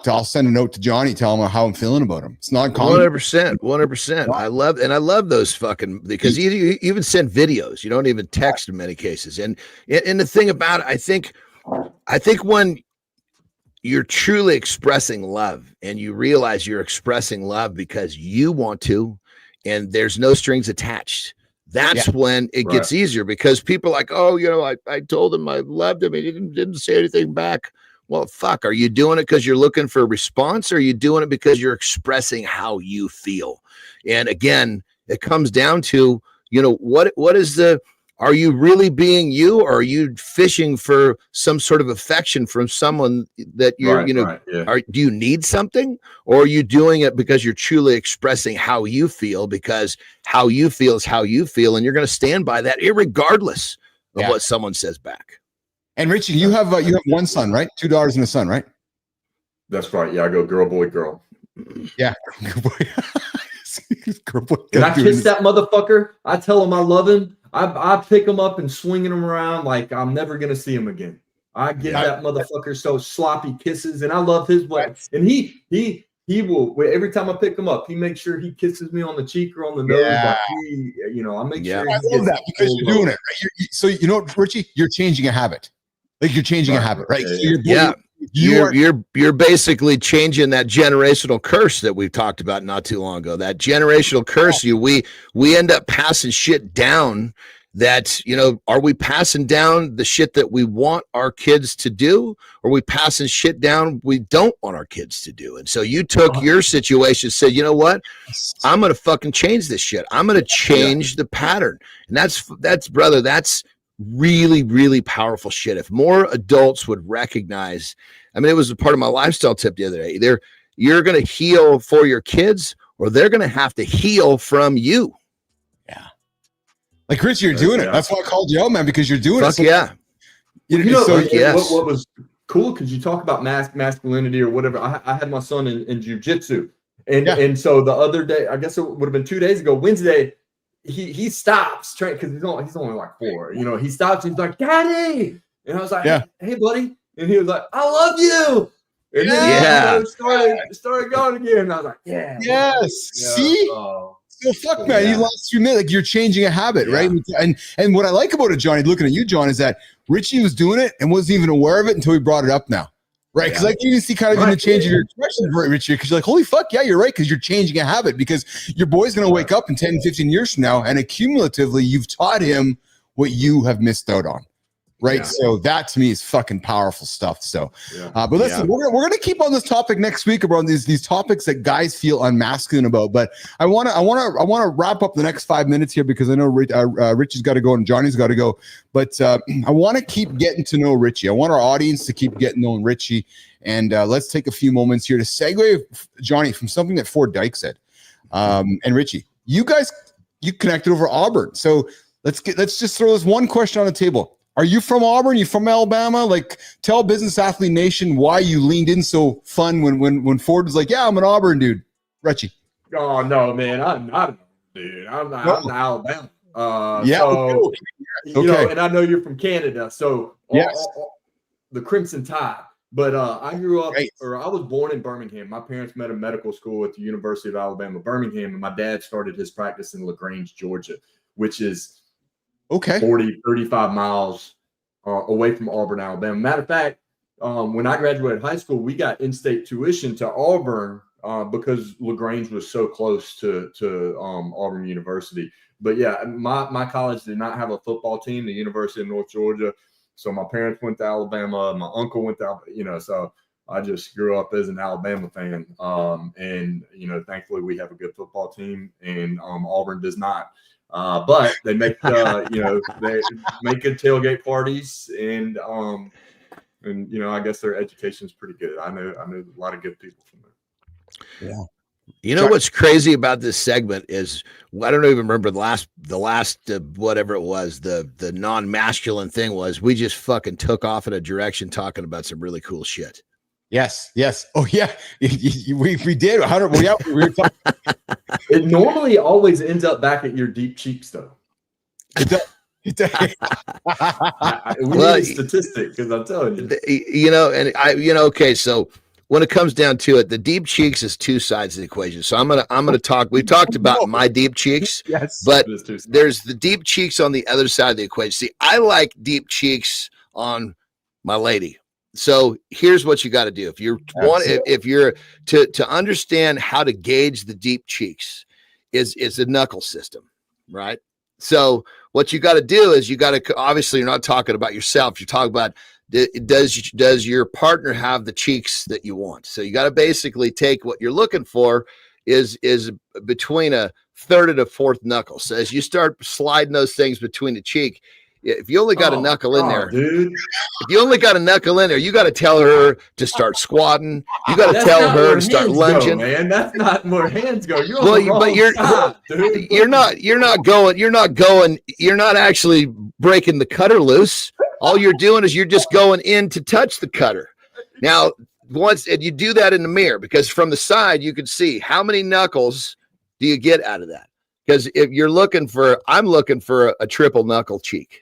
I'll send a note to Johnny, tell him how I'm feeling about him. It's not common. 100%. I love those fucking, because you even send videos. You don't even text in many cases. And the thing about it, I think when you're truly expressing love and you realize you're expressing love because you want to, and there's no strings attached, that's when it gets easier, because people are like, oh, I told him I loved him. He didn't say anything back. Well, fuck, are you doing it because you're looking for a response, or are you doing it because you're expressing how you feel? And again, it comes down to, what is are you really being you, or are you fishing for some sort of affection from someone that you're, do you need something, or are you doing it because you're truly expressing how you feel, because how you feel is how you feel, and you're going to stand by that irregardless of what someone says back. And Richie, you have one son, right? 2 daughters and a son, right? That's right. Yeah, I go girl, boy, girl. Yeah. Girl, boy, and I kiss that motherfucker. I tell him I love him. I pick him up and swinging him around like I'm never gonna see him again. I give that motherfucker so sloppy kisses, and I love his way. And he will, every time I pick him up, he makes sure he kisses me on the cheek or on the nose. Like I make sure. I love that, because you're doing it. Right? So Richie, you're changing a habit. Like, you're changing a habit, right? So you're basically changing that generational curse that we've talked about not too long ago. That generational curse, we end up passing shit down. That, are we passing down the shit that we want our kids to do, or are we passing shit down we don't want our kids to do? And so you took your situation, said, you know what, I'm gonna fucking change this shit. I'm gonna change the pattern. And that's brother, that's really, really powerful shit. If more adults would recognize, it was a part of my lifestyle tip the other day. Either you're going to heal for your kids, or they're going to have to heal from you. Yeah. Like, Chris, you're doing it. That's why I called you out, man, because you're doing it. Yeah. You know, so yes. what was cool, because you talk about masculinity or whatever. I had my son in jiu-jitsu, and so the other day, I guess it would have been 2 days ago, Wednesday, he stops training because he's only like 4. You know, he stops. He's like, Daddy, and I was like, Hey, buddy, and he was like, I love you. And then started going again. And I was like, See? So fuck, man. These last 3 minutes, like you're changing a habit, right? And what I like about it, Johnny, looking at you, John, is that Richie was doing it and wasn't even aware of it until we brought it up now. Right? Because like you can see kind of in the change of your expression for Richie, because you're like, holy fuck, yeah, you're right, because you're changing a habit, because your boy's going to wake up in 10, 15 years from now, and accumulatively, you've taught him what you have missed out on. Right. Yeah. So that to me is fucking powerful stuff. So, but listen, we're gonna keep on this topic next week about these topics that guys feel unmasculine about. But I wanna wrap up the next 5 minutes here, because I know Richie's got to go and Johnny's got to go. But I want to keep getting to know Richie. I want our audience to keep getting to know Richie. And let's take a few moments here to segue, Johnny, from something that Ford Dyke said. And Richie, you connected over Auburn. So let's just throw this one question on the table. Are you from Auburn? You from Alabama? Like, tell Business Athlete Nation why you leaned in so fun when Ford was like, "Yeah, I'm an Auburn dude." Richie. Oh no, man, I'm not, dude. I'm Alabama. So, you know, and I know you're from Canada, so the Crimson Tide. But I grew up, or I was born in Birmingham. My parents met in medical school at the University of Alabama, Birmingham, and my dad started his practice in LaGrange, Georgia, which is 40, 35 miles away from Auburn, Alabama. Matter of fact, when I graduated high school, we got in-state tuition to Auburn because LaGrange was so close to Auburn University. But yeah, my college did not have a football team, the University of North Georgia. So my parents went to Alabama. My uncle went to, so I just grew up as an Alabama fan. And, thankfully we have a good football team, and Auburn does not. But they make they make good tailgate parties, and I guess their education is pretty good. I know a lot of good people from there. Yeah. You know what's crazy about this segment is, I don't even remember the last whatever it was, the non-masculine thing was, we just fucking took off in a direction talking about some really cool shit. Yes. Oh yeah, we did. We were talking. It normally always ends up back at your deep cheeks, though. It does. We need a statistic, because I'm telling you. Okay, so when it comes down to it, the deep cheeks is two sides of the equation. So I'm gonna talk. We've talked about my deep cheeks, but there's the deep cheeks on the other side of the equation. See, I like deep cheeks on my lady. So here's what you got to do. If you're to understand how to gauge the deep cheeks is a knuckle system, right? So what you got to do is obviously you're not talking about yourself. You're talking about, does your partner have the cheeks that you want? So you got to basically take what you're looking for is between a third and a fourth knuckle. So as you start sliding those things between the cheek, if you only got a knuckle in there, dude. If you only got a knuckle in there, you got to tell her to start squatting. You got to tell her to start lunging. Man, that's not where hands go. You're not actually breaking the cutter loose. All you're doing is you're just going in to touch the cutter. Now, and you do that in the mirror, because from the side you can see how many knuckles do you get out of that. Because if I'm looking for a triple knuckle cheek.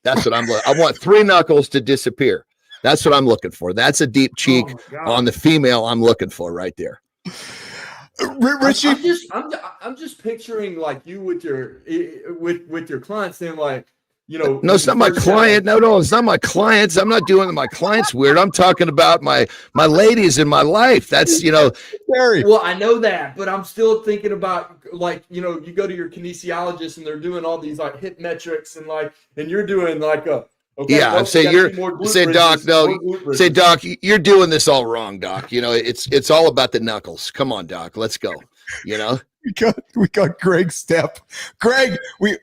That's what I want 3 knuckles to disappear. That's what I'm looking for. That's a deep cheek on the female I'm looking for right there. Richie, I'm just picturing like you with your clients saying like, no, it's not my client. No, it's not my clients. I'm not doing my clients weird. I'm talking about my ladies in my life. That's, Very well, I know that, but I'm still thinking about like, you go to your kinesiologist and they're doing all these like hip metrics and you're doing like a, okay, Doc, you're doing this all wrong, Doc. It's all about the knuckles. Come on, Doc, let's go. We got Greg Stepp. Greg, we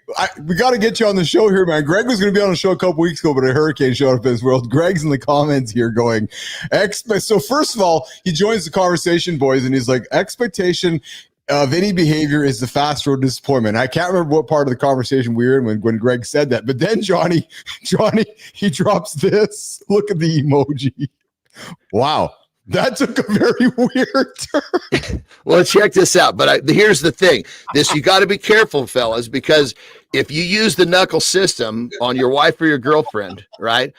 got to get you on the show here, man. Greg was going to be on the show a couple weeks ago, but a hurricane showed up in his world. Greg's in the comments here going, so first of all, he joins the conversation, boys, and he's like, expectation of any behavior is the fast road to disappointment. I can't remember what part of the conversation we were in when Greg said that, but then Johnny, he drops this. Look at the emoji. Wow. That took a very weird turn. Well, check this out. But here's the thing. You got to be careful, fellas, because if you use the knuckle system on your wife or your girlfriend, right,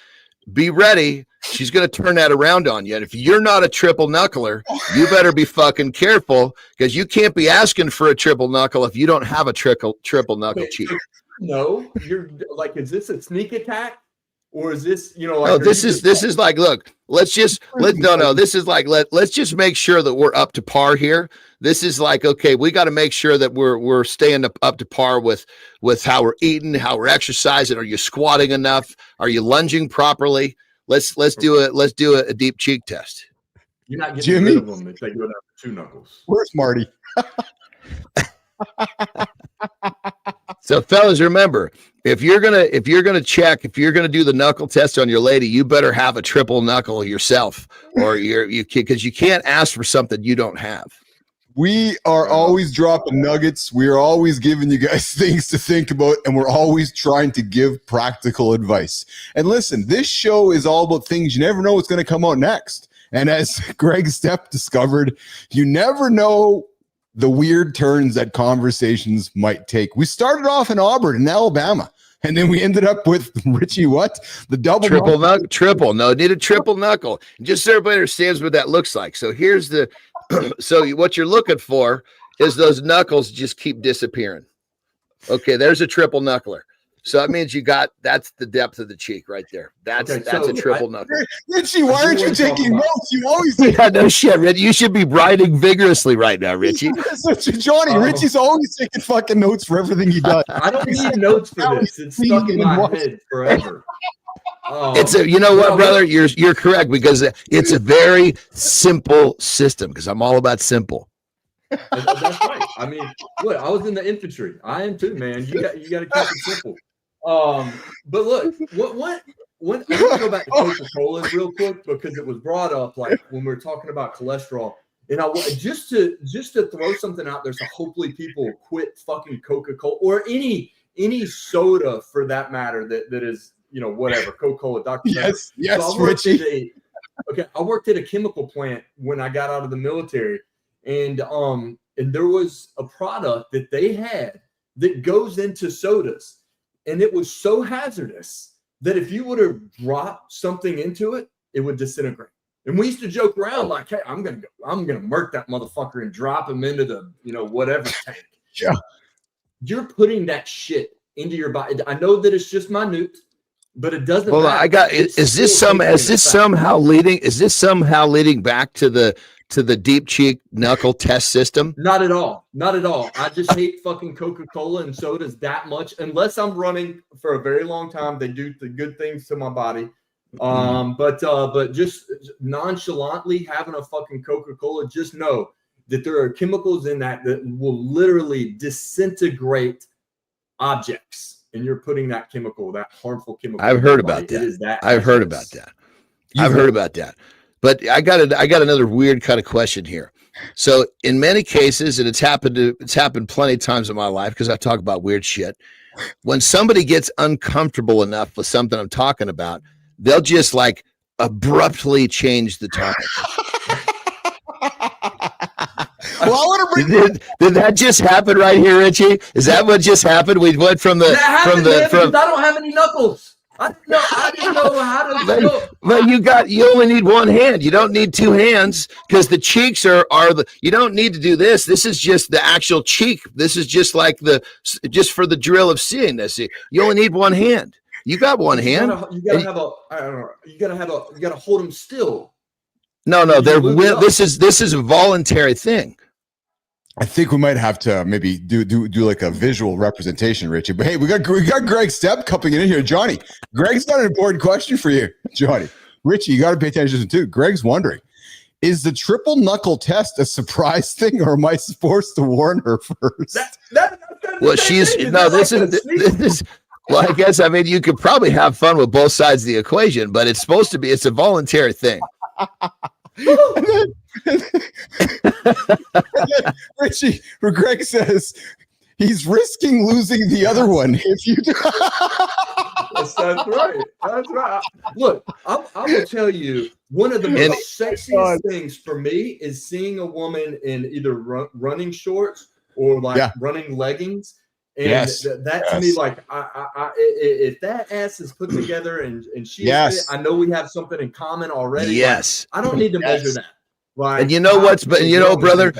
be ready. She's going to turn that around on you. And if you're not a triple knuckler, you better be fucking careful, because you can't be asking for a triple knuckle if you don't have a triple knuckle cheek. No, you're like, is this a sneak attack? Or is this, like, no, this is like, look, let's just make sure that we're up to par here. This is like, okay, we got to make sure that we're staying up to par with how we're eating, how we're exercising. Are you squatting enough? Are you lunging properly? Let's do a deep cheek test. You're not getting rid of them if they go down to 2 knuckles. Where's Marty? So, fellas, remember, if you're gonna do the knuckle test on your lady, you better have a triple knuckle yourself, or because you can't ask for something you don't have. We are always dropping nuggets. We are always giving you guys things to think about, and we're always trying to give practical advice. And listen, this show is all about things you never know what's going to come out next. And as Greg Stepp discovered, you never know the weird turns that conversations might take. We started off in Auburn in Alabama, and then we ended up with Richie, the double triple knuckle. Triple. No, need a triple knuckle. Just so everybody understands what that looks like. So here's so what you're looking for is those knuckles just keep disappearing. Okay, there's a triple knuckler. So that means that's the depth of the cheek right there. That's a triple knuckle. Richie, why aren't you taking notes? You always no shit, Richie. You should be writing vigorously right now, Richie. Johnny, Richie's always taking fucking notes for everything he does. I don't need notes for this. It's stuck in my head forever. You know what, brother? You're correct, because it's a very simple system, because I'm all about simple. That's right. I mean, look, I was in the infantry. I am too, man. You got to keep it simple. But look, what I want to go back to Coca-Cola real quick, because it was brought up like when we were talking about cholesterol, and I just to throw something out there, so hopefully people quit fucking Coca-Cola or any soda for that matter that is whatever, Coca-Cola, Dr. Yes, so Richie. I worked at a chemical plant when I got out of the military, and there was a product that they had that goes into sodas. And it was so hazardous that if you would have dropped something into it, it would disintegrate. And we used to joke around like, "Hey, I'm gonna murk that motherfucker and drop him into the whatever tank." Yeah, you're putting that shit into your body. I know that it's just minute, but it doesn't. Well, matter. Is this somehow leading back to the deep cheek knuckle test system? Not at all. I just hate fucking Coca-Cola and sodas that much. Unless I'm running for a very long time, they do the good things to my body. But just nonchalantly having a fucking Coca-Cola, just know that there are chemicals in that will literally disintegrate objects, and you're putting that harmful chemical. I've heard about that. I've heard about that. But I got another weird kind of question here. So in many cases, and it's happened plenty of times in my life, because I talk about weird shit. When somebody gets uncomfortable enough with something I'm talking about, they'll just like abruptly change the topic. Well, I want to bring. Did that just happen right here, Richie? Is that what just happened? We went from I don't have any knuckles. I didn't know how to. But you only need one hand. You don't need two hands, because the cheeks are you don't need to do this. This is just the actual cheek. This is just like just for the drill of seeing this. You only need one hand. You got one hand. You gotta hold them still. No. This is a voluntary thing. I think we might have to maybe do like a visual representation, Richie. But hey, we got Greg Stepp coming in here. Johnny, Greg's got an important question for you, Johnny. Richie, you got to pay attention to. Greg's wondering, is the triple knuckle test a surprise thing, or am I supposed to warn her first? Well, well, I guess, you could probably have fun with both sides of the equation, but it's a voluntary thing. and then Richie, where Greg says he's risking losing the other one if you do. That's right. That's right. Look, I will tell you, one of the most sexiest things for me is seeing a woman in either running shorts or like running leggings. And that to me, like, if that ass is put together and she is fit, I know we have something in common already. Yes. Like, I don't need to measure that. Like, and you know brother,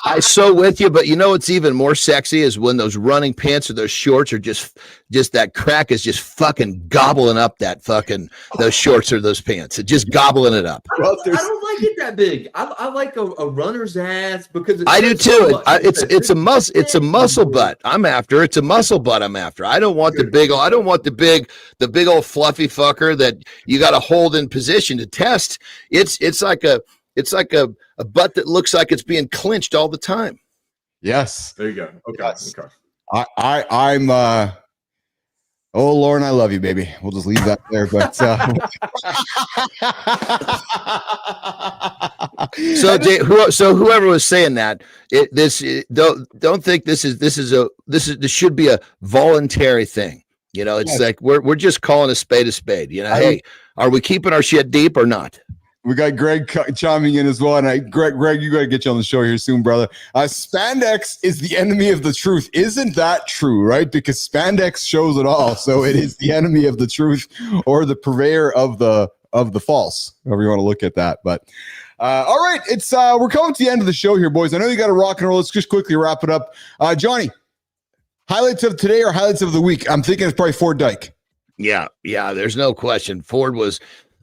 I'm so with you, but you know what's even more sexy is when those running pants or those shorts are just that crack is just fucking gobbling up that fucking those shorts or those pants. It's just gobbling it up. I don't like it that big. I like a runner's ass because I do too. It's a muscle butt. I'm after. It's a muscle butt. I'm after. I don't want the big old fluffy fucker that you got to hold in position to test. It's like a butt that looks like it's being clinched all the time. Yes. There you go. Okay. Yes. Okay. I'm oh Lauren, I love you, baby. We'll just leave that there. But so whoever was saying that, don't think this should be a voluntary thing. You know, it's like we're just calling a spade. You know, hey, are we keeping our shit deep or not? We got Greg chiming in as well. And Greg, you got to get you on the show here soon, brother. Spandex is the enemy of the truth. Isn't that true, right? Because spandex shows it all. So it is the enemy of the truth or the purveyor of the false, however you want to look at that. But all right, it's we're coming to the end of the show here, boys. I know you got to rock and roll. Let's just quickly wrap it up. Johnny, highlights of today or highlights of the week? I'm thinking it's probably Ford Dyke. Yeah, there's no question. Ford was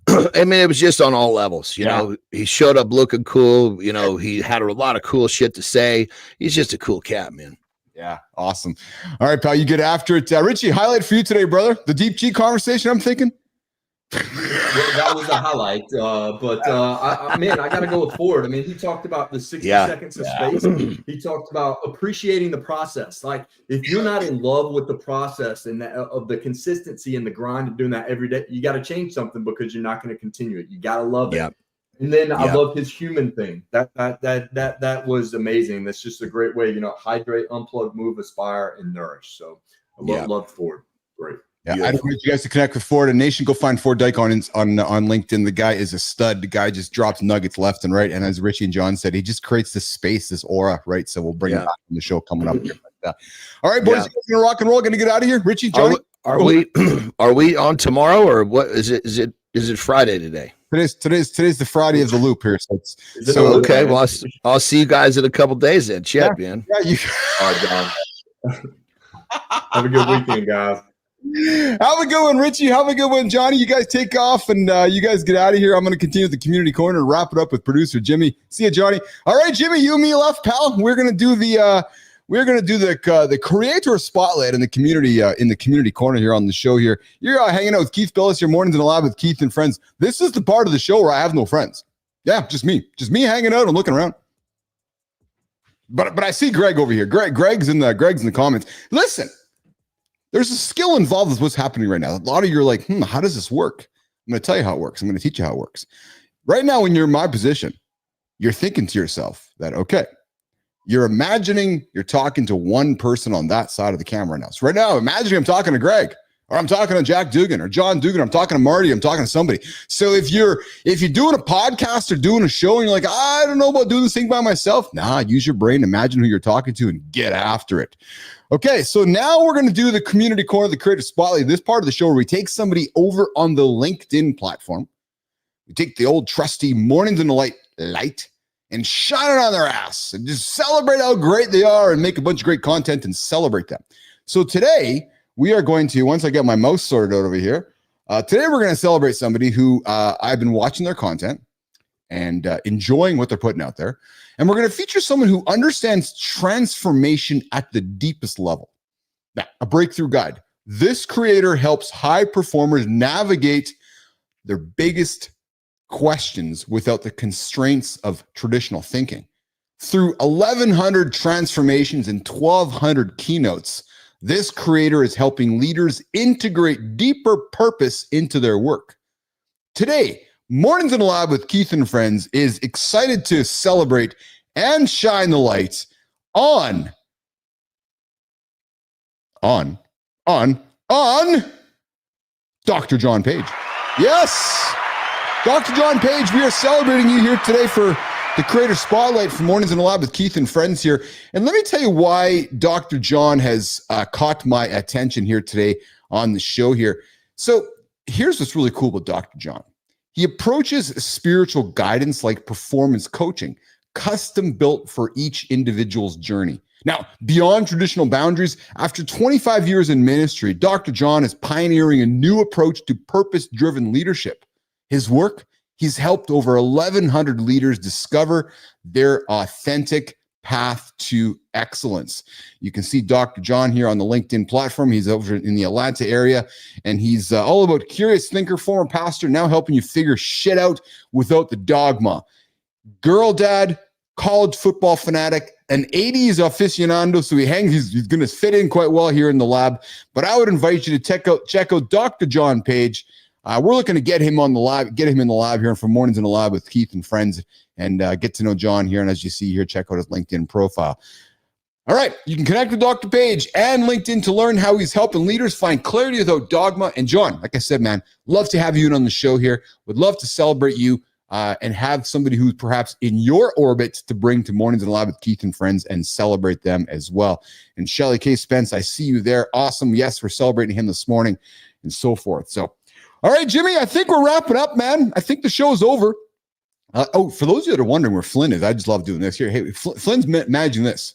I mean, it was just on all levels. You know, he showed up looking cool. You know, he had a lot of cool shit to say. He's just a cool cat, man. Yeah, awesome. All right, pal, you get after it. Richie, highlight for you today, brother. The Deep G conversation, I'm thinking. That was a highlight. But I got to go with Ford. I mean, he talked about the 60 seconds of space. He talked about appreciating the process. Like, if you're not in love with the process and of the consistency and the grind of doing that every day, you got to change something because you're not going to continue it. You got to love it. And then I love his human thing. That was amazing. That's just a great way, you know, hydrate, unplug, move, aspire, and nourish. So I love Ford. Great. Yeah, I encourage you guys to connect with Ford and Nation. Go find Ford Dyke on LinkedIn. The guy is a stud. The guy just drops nuggets left and right. And as Richie and John said, he just creates this space, this aura, right? So we'll bring it back on the show coming up here. All right, boys, you guys gonna rock and roll. Gonna get out of here. Richie, Johnny, are we on tomorrow or what? Is it Friday today? Today's the Friday of the loop here. So okay. Well, I'll see you guys in a couple days then. Chat, man. Yeah, all right, John. Have a good weekend, guys. Have a good one, Richie. Have a good one, Johnny. You guys take off and you guys get out of here. I'm going to continue with the community corner and wrap it up with producer Jimmy. See you, Johnny. All right, Jimmy, you and me left, pal. We're going to do the creator spotlight in the community corner here on the show here. You're hanging out with Keith Billis, your mornings in the lab with Keith and friends. This is the part of the show where I have no friends. Yeah, just me hanging out and looking around. But I see Greg over here. Greg's in the comments. Listen. There's a skill involved with what's happening right now. A lot of you are like, how does this work? I'm going to tell you how it works. I'm going to teach you how it works. Right now, when you're in my position, you're thinking to yourself that, okay, you're imagining you're talking to one person on that side of the camera now. So right now, imagine I'm talking to Greg, or I'm talking to Jack Dugan, or John Dugan, I'm talking to Marty, I'm talking to somebody. So if you're doing a podcast or doing a show and you're like, I don't know about doing this thing by myself, use your brain, imagine who you're talking to and get after it. Okay, so now we're going to do the community corner, the creator spotlight. This part of the show where we take somebody over on the LinkedIn platform. We take the old trusty mornings in the light and shine it on their ass and just celebrate how great they are and make a bunch of great content and celebrate them. So today we are going to, once I get my mouse sorted out over here, today we're going to celebrate somebody who I've been watching their content and enjoying what they're putting out there. And we're going to feature someone who understands transformation at the deepest level. Now, a breakthrough guide. This creator helps high performers navigate their biggest questions without the constraints of traditional thinking. Through 1,100 transformations and 1,200 keynotes, this creator is helping leaders integrate deeper purpose into their work. Today, Mornings in the Lab with Keith and Friends is excited to celebrate and shine the lights on Dr. John Page. Yes, Dr. John Page, we are celebrating you here today for the Creator Spotlight for Mornings in the Lab with Keith and Friends here. And let me tell you why Dr. John has caught my attention here today on the show here. So here's what's really cool about Dr. John. He approaches spiritual guidance like performance coaching, custom built for each individual's journey. Now, beyond traditional boundaries, after 25 years in ministry, Dr. John is pioneering a new approach to purpose-driven leadership. His work, he's helped over 1,100 leaders discover their authentic path to excellence. You can see Dr. John here on the LinkedIn platform. He's over in the Atlanta area, and he's all about curious thinker, former pastor, now helping you figure shit out without the dogma. Girl dad, college football fanatic, an 80s aficionado, so he's going to fit in quite well here in the lab. But I would invite you to check out Dr. John Page. We're looking to get him in the lab here for Mornings in the Lab with Keith and Friends, and get to know John here. And as you see here, check out his LinkedIn profile. All right, you can connect with Dr. Page and LinkedIn to learn how he's helping leaders find clarity without dogma. And John, like I said, man, love to have you in on the show here. Would love to celebrate you and have somebody who's perhaps in your orbit to bring to Mornings in the Lab with Keith and Friends and celebrate them as well. And Shelly K. Spence, I see you there. Awesome. Yes, we're celebrating him this morning and so forth. So, all right, Jimmy, I think we're wrapping up, man. I think the show is over. For those of you that are wondering where Flynn is, I just love doing this here. Hey, Flynn's managing this.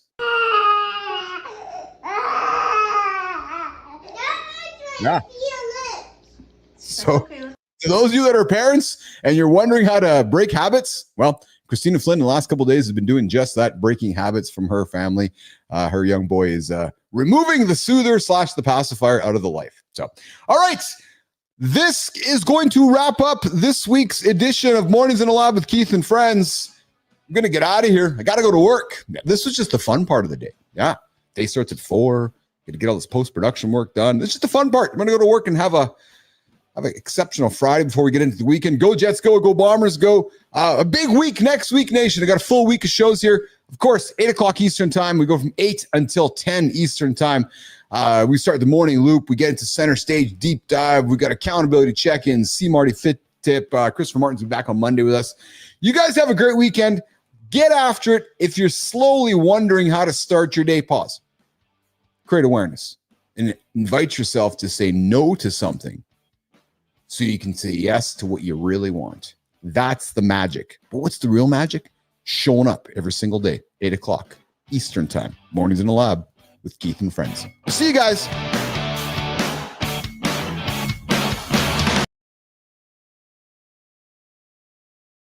Yeah. So, to those of you that are parents and you're wondering how to break habits, well, Christina Flynn in the last couple of days has been doing just that, breaking habits from her family. Her young boy is removing the soother / the pacifier out of the life. So, all right. This is going to wrap up this week's edition of Mornings in the Lab with Keith and Friends. I'm going to get out of here. I got to go to work. This was just the fun part of the day. Yeah. Day starts at 4. Got to get all this post-production work done. This is just the fun part. I'm going to go to work and have an exceptional Friday before we get into the weekend. Go Jets, go Bombers, go. A big week next week, Nation. I got a full week of shows here. Of course, 8 o'clock Eastern time. We go from 8 until 10 Eastern time. We start the morning loop. We get into center stage, deep dive. We got accountability check-ins, C. Marty Fit Tip. Christopher Martin's be back on Monday with us. You guys have a great weekend. Get after it. If you're slowly wondering how to start your day, pause. Create awareness and invite yourself to say no to something so you can say yes to what you really want. That's the magic. But what's the real magic? Showing up every single day, 8 o'clock Eastern time. Mornings in the Lab with Keith and Friends. See you guys.